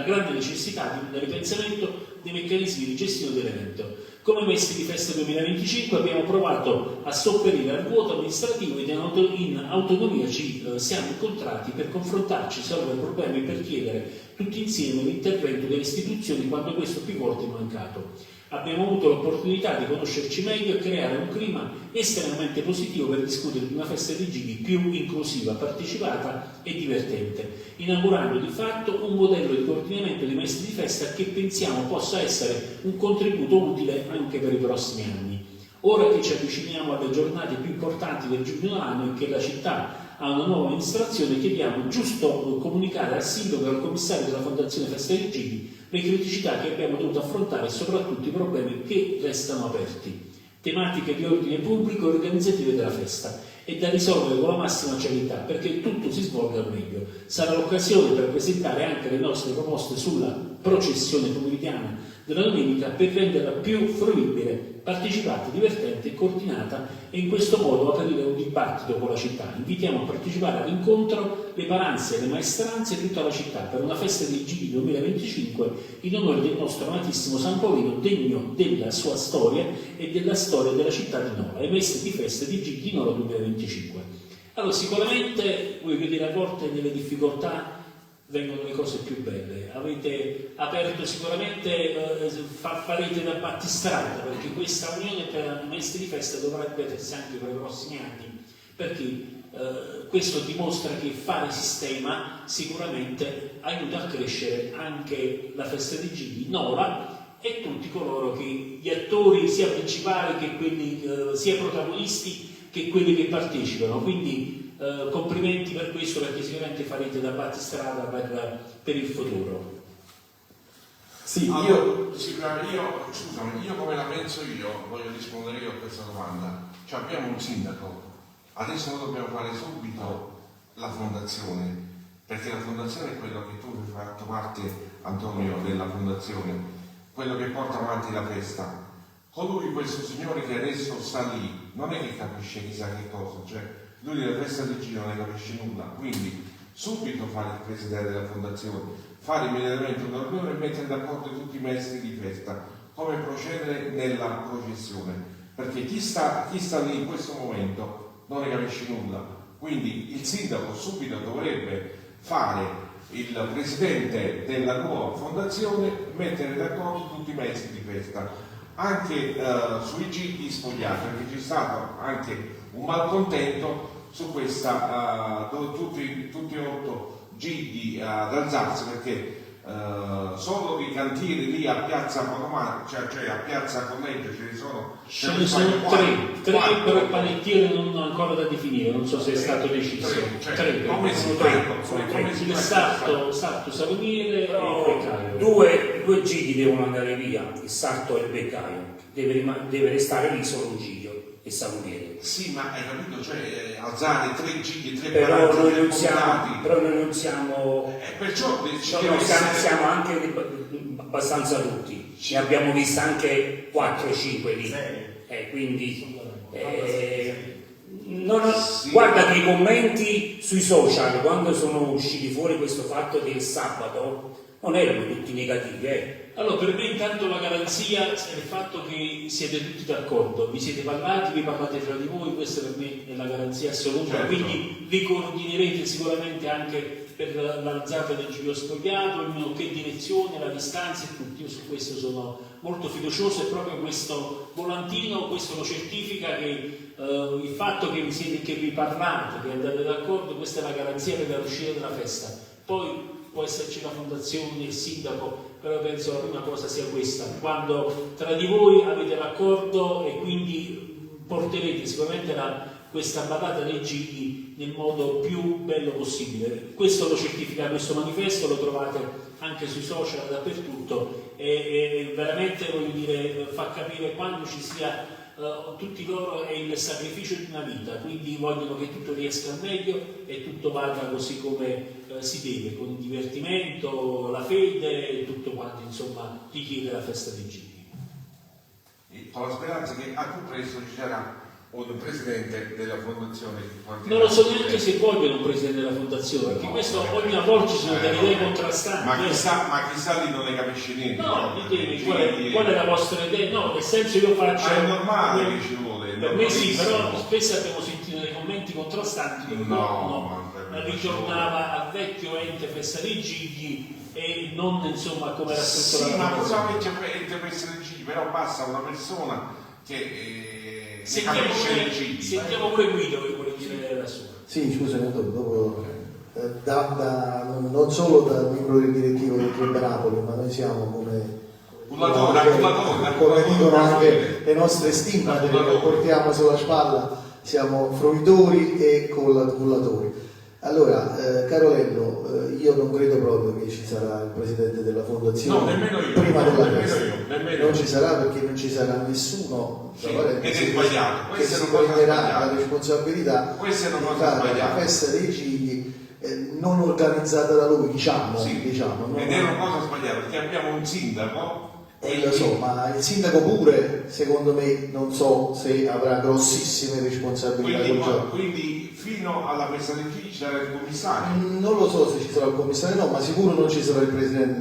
grande necessità di ripensamento dei meccanismi di gestione dell'evento. Come maestri di festa 2025 abbiamo provato a sopperire al vuoto amministrativo ed in autonomia ci siamo incontrati per confrontarci, risolvere problemi e per chiedere tutti insieme l'intervento delle istituzioni quando questo più volte è mancato. Abbiamo avuto l'opportunità di conoscerci meglio e creare un clima estremamente positivo per discutere di una festa dei Gigli più inclusiva, partecipata e divertente, inaugurando di fatto un modello di coordinamento dei maestri di festa che pensiamo possa essere un contributo utile anche per i prossimi anni. Ora che ci avviciniamo alle giornate più importanti del giugno anno e che la città ha una nuova amministrazione, chiediamo giusto comunicare al sindaco e al commissario della Fondazione Festa dei Gigli le criticità che abbiamo dovuto affrontare e soprattutto i problemi che restano aperti. Tematiche di ordine pubblico e organizzative della festa e da risolvere con la massima celerità perché tutto si svolga al meglio. Sarà l'occasione per presentare anche le nostre proposte sulla processione pomeridiana della domenica per renderla più fruibile, partecipata, divertente e coordinata e in questo modo aprire un dibattito con la città. Invitiamo a partecipare all'incontro le paranze e le maestranze di tutta la città per una festa dei Gigli 2025 in onore del nostro amatissimo San Paolino, degno della sua storia e della storia della città di Nora, e maestri di festa di Gigli Nora 2025. Allora, sicuramente voi vedete a volte nelle difficoltà vengono le cose più belle. Avete aperto sicuramente, farete da battistrada perché questa unione per i maestri di festa dovrà ripetersi anche per i prossimi anni, perché questo dimostra che fare sistema sicuramente aiuta a crescere anche la festa di Gigli Nora e tutti coloro che gli attori sia principali che quelli sia protagonisti che quelli che partecipano. Quindi complimenti per questo, perché sicuramente farete da battistrada per il futuro. Sì, io come la penso io, voglio rispondere io a questa domanda. Cioè, abbiamo un sindaco, adesso noi dobbiamo fare subito la fondazione, perché la fondazione è quello che tu hai fatto parte, Antonio, della fondazione, quello che porta avanti la festa. Colui, questo signore che adesso sta lì, non è che capisce chissà che cosa, cioè lui della festa di Gino non ne capisce nulla, quindi subito fare il presidente della fondazione, fare immediatamente una riunione e mettere d'accordo tutti i maestri di festa come procedere nella processione, perché chi sta lì in questo momento non ne capisce nulla. Quindi il sindaco subito dovrebbe fare il presidente della nuova fondazione, mettere d'accordo tutti i maestri di festa, anche sui gigli spogliati, perché c'è stato anche un malcontento su questa, tutti e 8 gigli ad alzarsi, perché solo i cantieri lì a Piazza Potomano, cioè a Piazza Collegio ce ne sono tre, però il panettiere non ancora da definire, non so se è stato deciso. Come si Il sarto salumiere e il beccaio. Due gigli devono andare via, il sarto e il beccaio, deve restare lì solo un giglio e salumiere. Sì, ma hai capito, cioè alzare 3 gigli, 3 però noi non siamo perciò siamo anche abbastanza adulti, ne abbiamo viste anche 4-5 lì, quindi guarda che i commenti sui social quando sono usciti fuori questo fatto del sabato non erano tutti negativi. Allora, per me intanto la garanzia è il fatto che siete tutti d'accordo, vi siete parlati, vi parlate tra di voi, questa per me è la garanzia assoluta, certo. Quindi vi coordinerete sicuramente anche per l'alzata del giglio spogliato, che direzione, la distanza e tutto. Io su questo sono molto fiducioso e proprio questo volantino, questo lo certifica, che il fatto che vi parlate, che andate d'accordo, questa è la garanzia per la riuscita della festa. Poi può esserci la fondazione, il sindaco, però penso la prima cosa sia questa, quando tra di voi avete l'accordo e quindi porterete sicuramente questa batata dei gigli nel modo più bello possibile. Questo lo certifica questo manifesto, lo trovate anche sui social dappertutto e veramente voglio dire fa capire quando ci sia tutti loro è il sacrificio di una vita, quindi vogliono che tutto riesca al meglio e tutto vada così come si deve, con il divertimento, la fede e tutto quanto insomma richiede la festa dei gigli. Ho la speranza che a più presto ci sarà un presidente della fondazione. Non lo so neanche se vogliono un presidente della fondazione, perché questo ogni volta ci sono delle idee contrastanti. Ma chissà lì non ne capisce niente. No, ditemi qual è la vostra idea? No, nel senso io faccio. Ma è normale che ci vuole. Per me sì, però spesso abbiamo sentito dei commenti contrastanti che ritornava al vecchio ente festa dei gigli e non insomma come era strutturato. Sì, ma cosa ente festa dei gigli? Però basta una persona che sentiamo pure Guido che vuole dire la sua. Sì, scusami, dopo non solo da membro del direttivo del Club Napoli, ma noi siamo come dicono anche le nostre stimmate che portiamo sulla spalla, siamo fruitori e collaboratori. Allora, Carolello, io non credo proprio che ci sarà il presidente della fondazione. No, nemmeno io. Prima della festa. Non ci sarà perché non ci sarà nessuno ed è sbagliato. che si prenderà la responsabilità questa è una di cosa fare sbagliata. la festa dei gigli non organizzata da lui, diciamo. Ed è una cosa sbagliata perché abbiamo un sindaco. Lo so, ma il sindaco pure, secondo me, non so se avrà grossissime responsabilità. Quindi fino alla festa dei gigli ci sarà il commissario? Non lo so se ci sarà il commissario, no, ma sicuro non ci sarà il presidente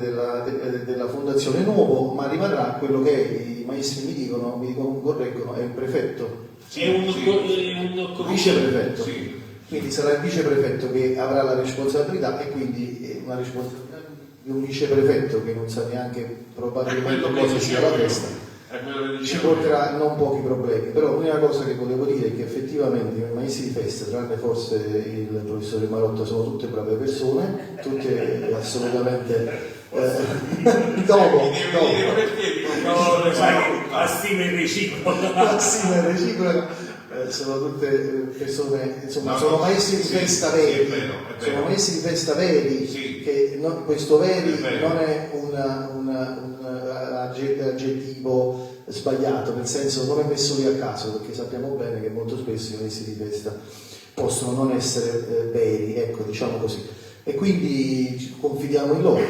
della fondazione nuovo, ma rimarrà quello che i maestri mi dicono, correggono, è il prefetto. Sì, è un viceprefetto. Sì. Quindi sarà il viceprefetto che avrà la responsabilità e quindi una responsabilità di un viceprefetto che non sa neanche probabilmente cosa sia la festa, ci porterà non pochi problemi. Però l'unica cosa che volevo dire è che effettivamente i maestri di festa, tranne forse il professore Marotta, sono tutte brave persone, tutte assolutamente dopo la stima è reciproca. La stima è reciproca. Sono tutte persone, insomma, sono maestri di festa veri, è vero. Sono maestri di festa veri, sì. Che questo veri non è un aggettivo sbagliato, nel senso non è messo lì a caso, perché sappiamo bene che molto spesso i maestri di festa possono non essere veri, ecco, diciamo così. E quindi confidiamo in loro,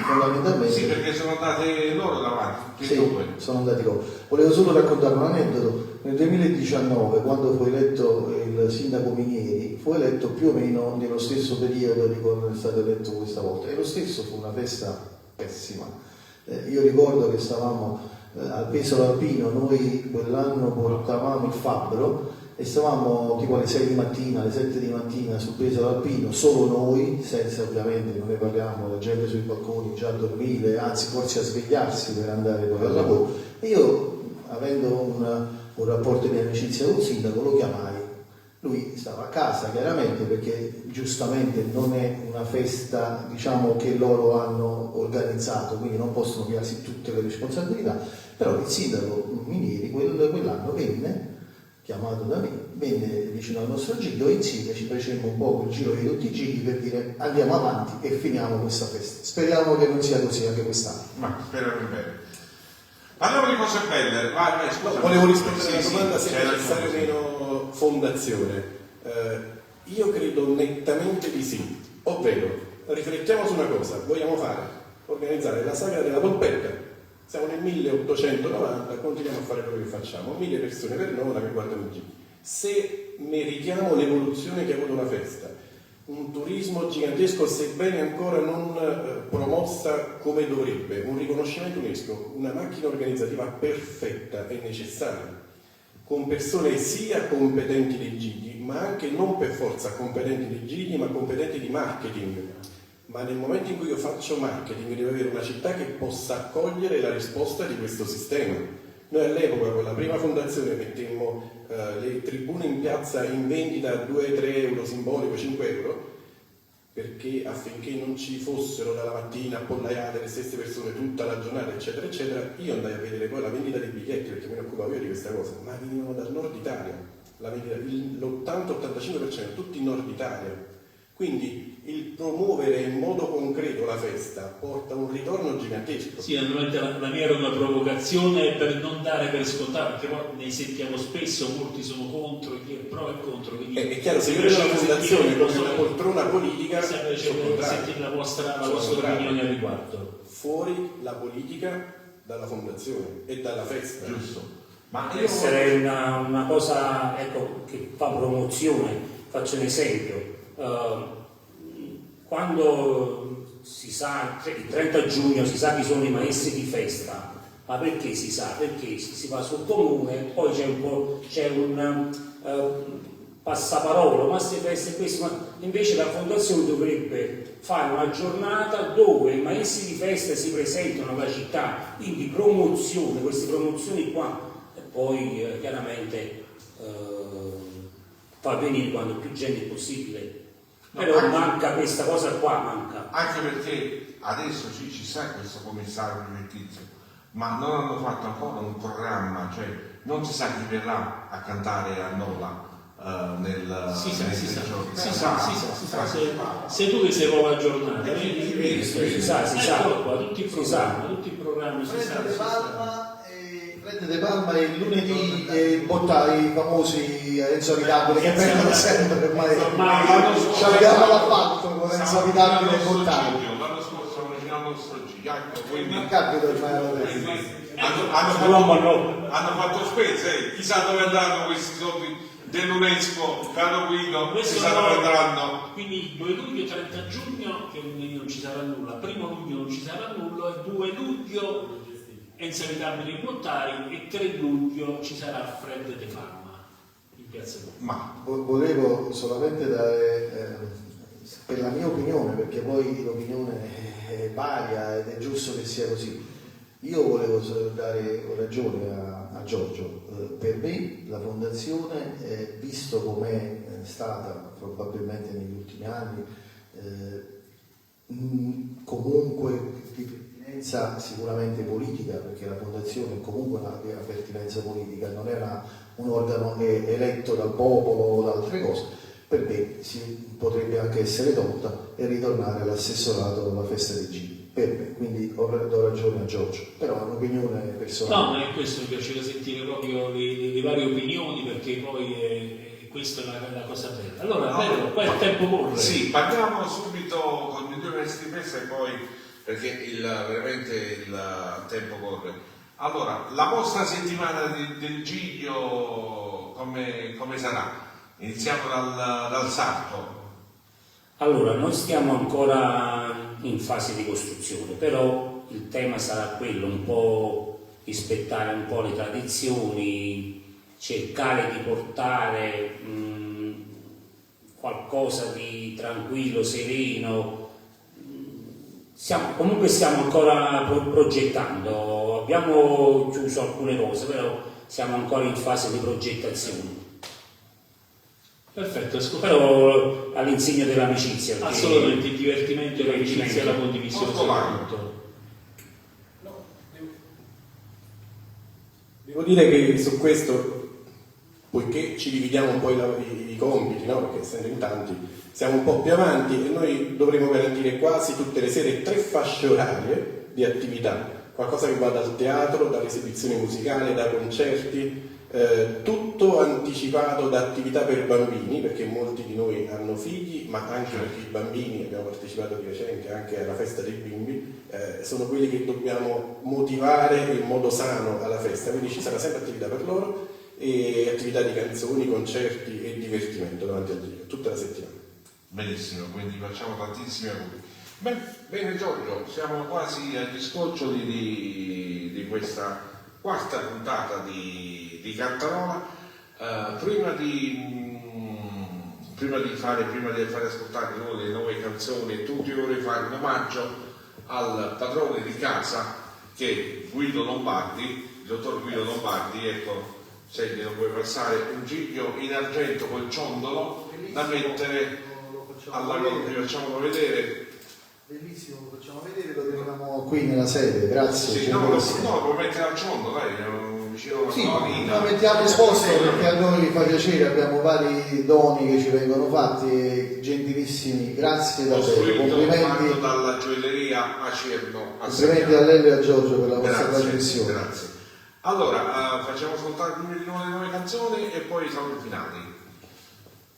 fondamentalmente. Sì, perché sono andate loro davanti. Sì, sono andati loro. Volevo solo raccontare un aneddoto. Nel 2019, quando fu eletto il sindaco Minieri, fu eletto più o meno nello stesso periodo di quando è stato eletto questa volta. E lo stesso fu una festa pessima. Io ricordo che stavamo al Pesaro Alpino, noi quell'anno portavamo il fabbro e stavamo tipo alle 6 di mattina, alle 7 di mattina sul Pesaro Alpino, solo noi, senza ovviamente, non ne parliamo, la gente sui balconi già a dormire, anzi forse a svegliarsi per andare poi al lavoro. E io, avendo un rapporto di amicizia con il sindaco, lo chiamai. Lui stava a casa chiaramente perché giustamente non è una festa, diciamo, che loro hanno organizzato, quindi non possono pigliarsi tutte le responsabilità, però il sindaco Minieri quell'anno venne, chiamato da me, venne vicino al nostro Giglio e insieme ci facemmo un po' il giro di tutti i gigli per dire andiamo avanti e finiamo questa festa. Speriamo che non sia così anche quest'anno. Ma speriamo bene. Parliamo di cose belle, vai, scusa. Volevo rispondere alla domanda se è necessario meno fondazione. Io credo nettamente di sì, ovvero riflettiamo su una cosa, vogliamo organizzare la sagra della polpetta, siamo nel 1890, continuiamo a fare quello che facciamo, 1000 persone per nona che guardano i giri. Se meritiamo l'evoluzione che ha avuto la festa, un turismo gigantesco, sebbene ancora non promossa come dovrebbe, un riconoscimento UNESCO, una macchina organizzativa perfetta e necessaria, con persone sia competenti dei gigli, ma anche non per forza competenti dei gigli, ma competenti di marketing. Ma nel momento in cui io faccio marketing devo avere una città che possa accogliere la risposta di questo sistema. Noi all'epoca con la prima fondazione mettemmo le tribune in piazza in vendita a 2-3 euro simbolico, 5 euro, perché affinché non ci fossero dalla mattina appollaiate le stesse persone tutta la giornata, eccetera, eccetera, io andai a vedere poi la vendita dei biglietti, perché me ne occupavo io di questa cosa, ma venivano dal nord Italia, l'80-85% tutti in nord Italia. Quindi il promuovere in modo concreto la festa porta un ritorno gigantesco. Sì, naturalmente la mia era una provocazione per non dare per scontato, perché poi ne sentiamo spesso, molti sono contro, chi è pro e contro. È chiaro, se io vedo la fondazione come una poltrona politica, sentire la vostra opinione al riguardo. Fuori la politica dalla fondazione e dalla festa. Giusto. Ma deve essere una cosa, ecco, che fa promozione. Faccio un esempio. Quando si sa, il 30 giugno si sa chi sono i maestri di festa, ma perché si sa? Perché si va sul comune, poi c'è un passaparola, ma se feste questo, ma invece la fondazione dovrebbe fare una giornata dove i maestri di festa si presentano alla città, quindi promozione, queste promozioni qua, e poi chiaramente fa venire quando più gente possibile. Però manca questa cosa qua, manca. Anche perché adesso ci sta questo commissario prefettizio, ma non hanno fatto ancora un programma, cioè non si sa chi verrà a cantare a Nola nel si sa. Se tu che sei nuova giornata, si sa, tutti i programmi si sa. Prende De Palma e lunedì i famosi Enzo Abitabile che prendono sempre ormai ci abbiamo l'affatto con Enzo Abitabile e Bottari. L'anno scorso vicino al nostro Giglio, quindi non capito ormai hanno fatto spese, chissà dove andranno questi soldi dell'UNESCO, caro Guido, chissà dove andranno. Quindi 2 luglio, 30 giugno che non ci sarà nulla, 1 luglio non ci sarà nulla, 2 luglio Enzo Abitabile in Bottari e 3 luglio ci sarà Fred De Palma in Piazza Duomo. Ma volevo solamente dare per la mia opinione, perché poi l'opinione è varia ed è giusto che sia così. Io volevo dare ragione a Giorgio. Per me la fondazione, visto com'è stata probabilmente negli ultimi anni, comunque di sicuramente politica, perché la fondazione è comunque una pertinenza politica, non era un organo eletto dal popolo o da altre cose, per me potrebbe anche essere tolta e ritornare all'assessorato alla festa dei Gigli, per me, quindi do ragione a Giorgio, però è un'opinione personale. No, ma è questo, mi piaceva sentire proprio le varie opinioni, perché poi questa è la cosa bella. Allora, bello, poi il tempo corre. Sì, parliamo subito con i 2 maestri di festa e poi perché veramente il tempo corre. Allora, la vostra settimana del Giglio come sarà? Iniziamo dal sarto. Allora, noi stiamo ancora in fase di costruzione, però il tema sarà quello, un po' rispettare un po' le tradizioni, cercare di portare qualcosa di tranquillo, sereno. Comunque stiamo ancora progettando, abbiamo chiuso alcune cose, però siamo ancora in fase di progettazione. Perfetto, però all'insegna dell'amicizia. Assolutamente, il divertimento e l'amicizia e la condivisione. Devo dire che su questo, poiché ci dividiamo un po' i compiti, no? Perché essendo in tanti siamo un po' più avanti e noi dovremo garantire quasi tutte le sere 3 fasce orarie di attività, qualcosa che va dal teatro, dalle esibizioni musicali, da concerti, tutto anticipato da attività per bambini, perché molti di noi hanno figli, ma anche perché i bambini, abbiamo partecipato di recente anche alla festa dei bimbi, sono quelli che dobbiamo motivare in modo sano alla festa, quindi ci sarà sempre attività per loro e attività di canzoni, concerti e divertimento davanti al Dio, tutta la settimana. Benissimo, quindi facciamo tantissimi auguri. Bene Giorgio, siamo quasi agli sgoccioli di questa quarta puntata di Cantarola. Prima di fare ascoltare le nuove canzoni e tutti, vorrei fare un omaggio al padrone di casa, che è Guido Lombardi, il dottor Guido Lombardi. Ecco, se glielo puoi passare, un giglio in argento col ciondolo da mettere facciamolo vedere. Bellissimo, lo facciamo vedere, lo teniamo qui nella sede, grazie. Sì, no, lo mettere al fondo, dai, vicino alla colonnina. Lo mettiamo esposto perché a noi fa piacere, abbiamo vari doni che ci vengono fatti, gentilissimi, grazie davvero, complimenti dalla gioielleria Acerno. Complimenti a lei e a Giorgio per la vostra trasmissione. Grazie. Allora, facciamo soltanto di nuovo le nuove canzoni e poi i saluti finali.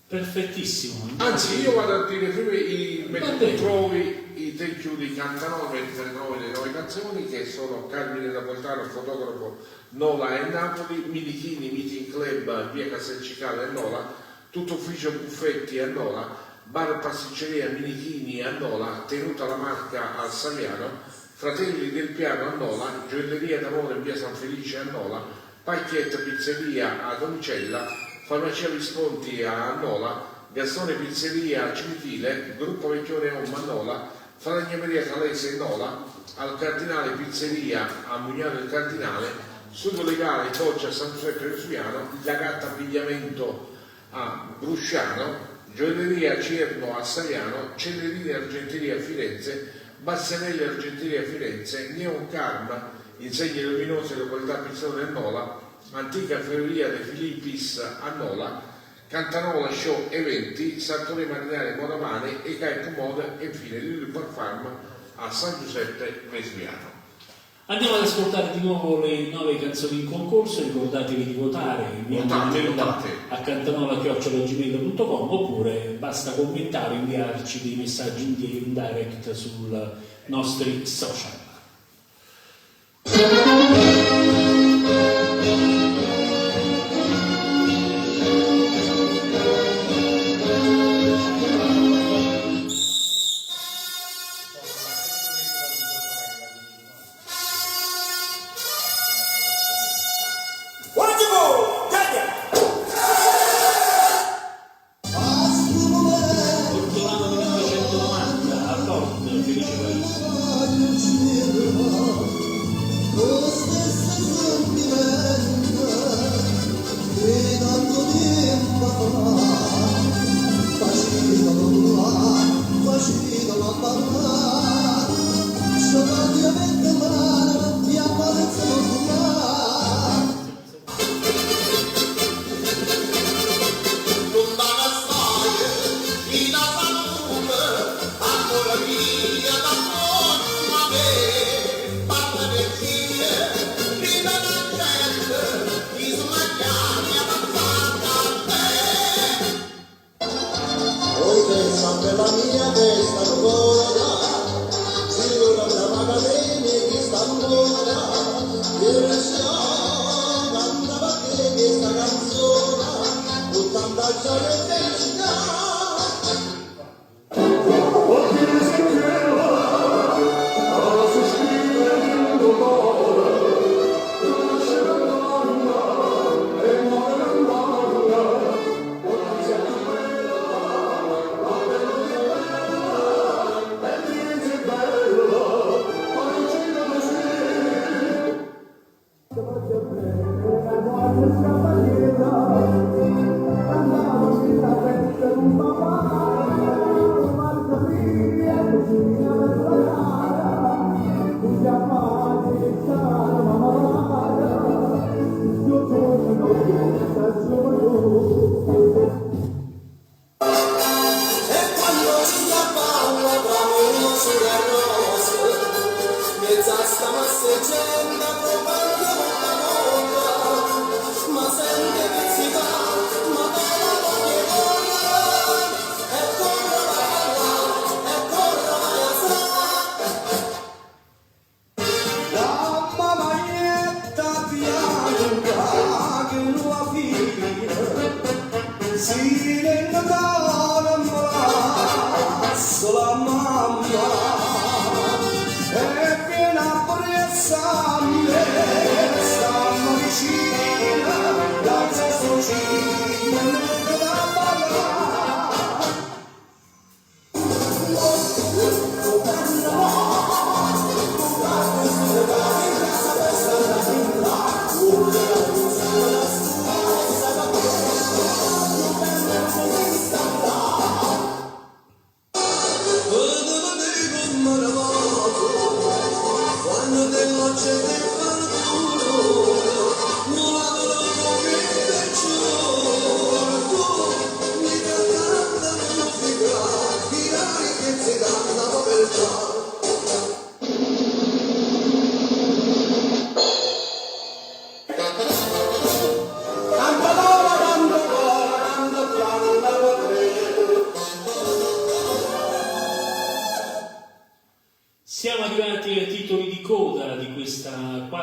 Perfettissimo. Anzi, io vado a dire prima mentre trovi i thank you di Cantanova, mentre trovi le nuove canzoni che sono Carmine Napolitano, fotografo Nola e Napoli, Milichini Meeting Club via Castelcicala e Nola, tutto ufficio Buffetti a Nola, bar pasticceria Milichini a Nola, tenuta la marca a Saviano, Fratelli del Piano a Nola, gioielleria d'amore in via San Felice a Nola, Pacchietta Pizzeria a Domicella, Farmacia Visconti a Nola, Gastone Pizzeria a Cimitile, Gruppo Vecchione Home a Nola, Falegnameria Calese a Nola, al Cardinale Pizzeria a Mugnano del Cardinale, Studio Legale Toccia a San Giuseppe Vesuviano, Gatta Abbigliamento a Brusciano, Gioielleria Cerno a Saviano, Cellerini Argenteria a Firenze, Bassanelli Argenteria a Firenze, Neon Karma, insegne luminose località Pizzone a Nola, Antica Ferrovia De Filippis a Nola, Cantanola Show Eventi, Sartore Marinare Moravane, Ecaico Moda e infine Lillipor Farm a San Giuseppe Vesuviano. Andiamo ad ascoltare di nuovo le 9 canzoni in concorso, ricordatevi di votare a cantanola@gmail.com oppure basta commentare, inviarci dei messaggi in direct sui nostri social.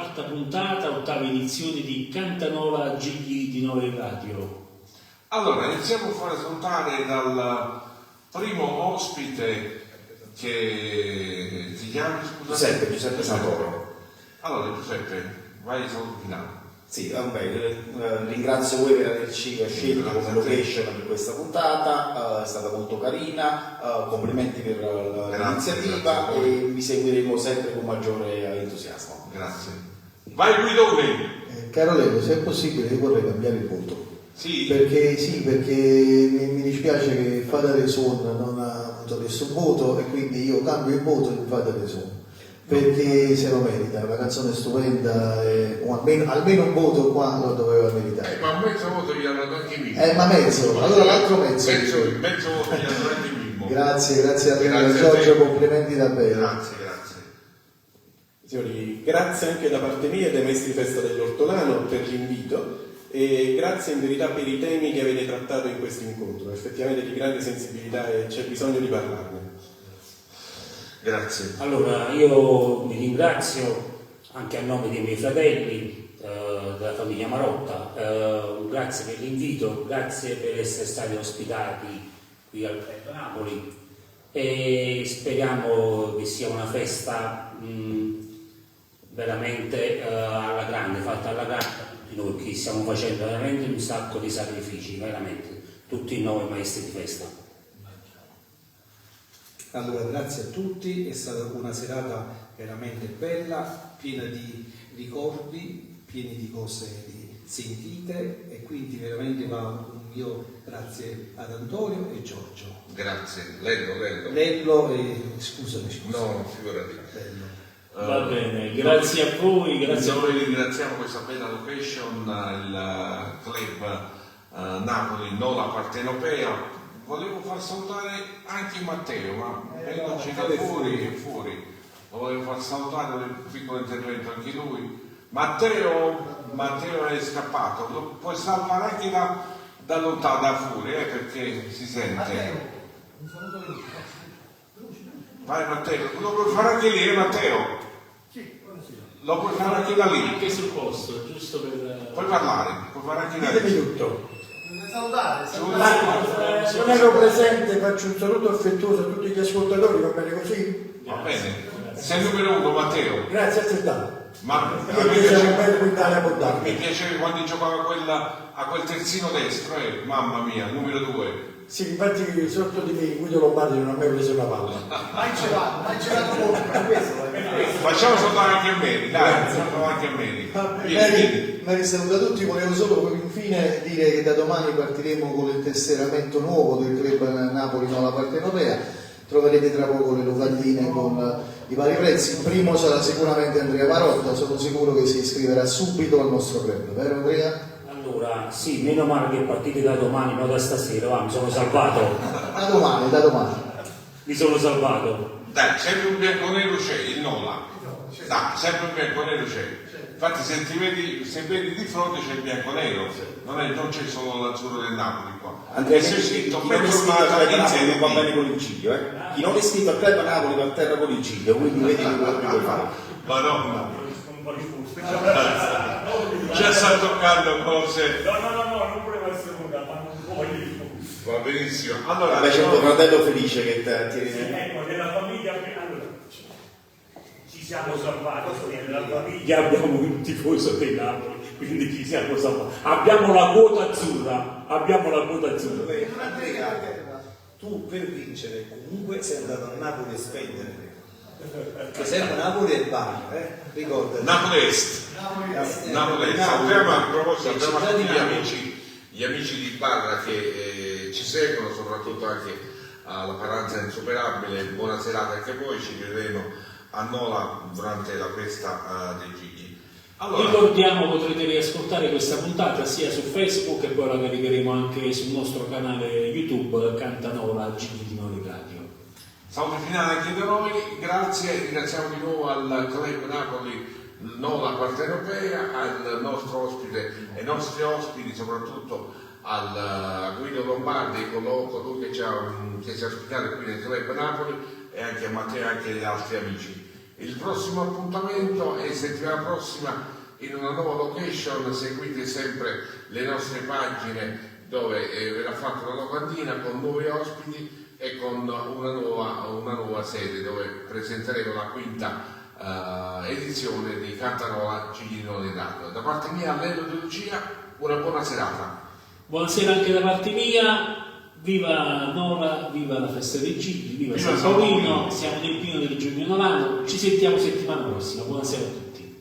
quarta puntata, ottava edizione di Cantanola Gigli di Nove Radio. Allora, iniziamo a fare salutare dal primo ospite che ti chiami, scusa? Giuseppe Santoro. Allora, Giuseppe, vai ai saluti finali. Sì, ringrazio voi per averci scelto come location per questa puntata, è stata molto carina, complimenti per l'iniziativa e vi seguiremo sempre con maggiore entusiasmo. Grazie. Vai Guidone! Caro Leo, se è possibile io vorrei cambiare il voto. Sì. Perché mi dispiace che Fada Reson non ha avuto nessun voto e quindi io cambio il voto in Fada Reson. Perché se lo merita, è una canzone stupenda e almeno un voto qua lo doveva meritare. Ma mezzo voto gli hanno dato anche Mimmo. Ma mezzo, allora l'altro mezzo. Mezzo voto gli hanno dato anche Mimmo. Grazie a te Giorgio, complimenti davvero. Grazie. Signori, grazie anche da parte mia e dai maestri festa dell'Ortolano per l'invito e grazie in verità per i temi che avete trattato in questo incontro, effettivamente di grande sensibilità e c'è bisogno di parlarne. Grazie. Allora, io vi ringrazio anche a nome dei miei fratelli, della famiglia Marotta, grazie per l'invito, grazie per essere stati ospitati qui al Club Napoli e speriamo che sia una festa veramente alla grande, fatta alla grande da tutti noi, che stiamo facendo veramente un sacco di sacrifici, veramente, tutti noi maestri di festa. Allora, grazie a tutti, è stata una serata veramente bella, piena di ricordi, pieni di cose sentite e quindi veramente va un mio grazie ad Antonio e Giorgio. Grazie. Lello. Lello e scusami. No, figurati. Va bene, grazie a voi, grazie a voi. Noi ringraziamo questa bella location, il Club Napoli Nola Partenopea. Volevo far salutare anche Matteo, ma vedoci da fuori. Lo volevo far salutare un piccolo intervento anche lui. Matteo è scappato, lo puoi salutare anche da lontano, da fuori, perché si sente. Vai Matteo, lo puoi fare anche lì, Matteo? Lo puoi fare anche da lì. Anche sul posto, giusto per... Puoi parlare, puoi fare anche da lì. Non ero presente, faccio un saluto affettuoso a tutti gli ascoltatori, va bene così? Va bene. Sei il numero 1, Matteo. Grazie a te tanto. Ma mi piaceva quando giocava a quel terzino destro, mamma mia, numero 2. Sì, infatti sotto di me Guido Lombardi non ha mai preso la palla. Mai girato molto per questo. Facciamo salutare anche a Mary, dai, salutiamo anche a Mary. Mary saluta tutti, volevo solo infine dire che da domani partiremo con il tesseramento nuovo del Club Napoli Nola Partenopea. Troverete tra poco le locandine con i vari prezzi. Il primo sarà sicuramente Andrea Marotta, sono sicuro che si iscriverà subito al nostro club, vero Andrea? Allora, sì, meno male che partite da domani, non da stasera, mi sono salvato. Da domani. Mi sono salvato. Dai, sempre un bianconero c'è, il Nola. Dai, sempre un bianconero c'è. Infatti se vedi di fronte c'è il bianconero, non c'è solo l'azzurro del Napoli qua. Andrea, c'è scritto chi non è iscritto al Club Napoli non va bene con il Giglio, Chi non è iscritto al Club Napoli va a terra con il Giglio, quindi vedi quello che puoi fare. Madonna. Già sta toccando cose. No, non voleva essere nuda, ma non voglio. Va benissimo. Allora, c'è un tuo fratello felice che ti ecco, nella famiglia, allora, ci siamo salvati, nella famiglia abbiamo un tifoso del Napoli, quindi ci siamo salvati. Abbiamo la quota azzurra. Tu per vincere comunque sei andato a Napoli a spendere. Che sempre Napoli e Bari, ricordati. Napoli Est. Sappiamo a proposito, abbiamo tutti gli amici di Barra che ci seguono, soprattutto anche alla Paranza Insuperabile. Buona serata anche a voi, ci vedremo a Nola durante la festa dei Gigli. Allora, ricordiamo, potrete riascoltare questa puntata sia su Facebook e poi la caricheremo anche sul nostro canale YouTube Cantanola Gigli di Nove Radio. Saluto finale anche da noi, grazie, ringraziamo di nuovo al Club Napoli Nola Partenopea, al nostro ospite e ai nostri ospiti, soprattutto al Guido Lombardi, colui che ci ha ospitato qui nel Club Napoli, e anche a Matteo e anche agli altri amici. Il prossimo appuntamento è settimana prossima in una nuova location. Seguite sempre le nostre pagine dove verrà fatta una locandina con nuovi ospiti e con una nuova sede dove presenteremo la quinta edizione di Cantanola Gigli di Noli d'Acqua. Da parte mia, Lello De Lucia, una buona serata. Buonasera anche da parte mia, viva Nola, viva la festa dei Gigli, viva San Paolino, siamo nel pieno del Giugno Nolano, ci sentiamo settimana prossima, buonasera a tutti.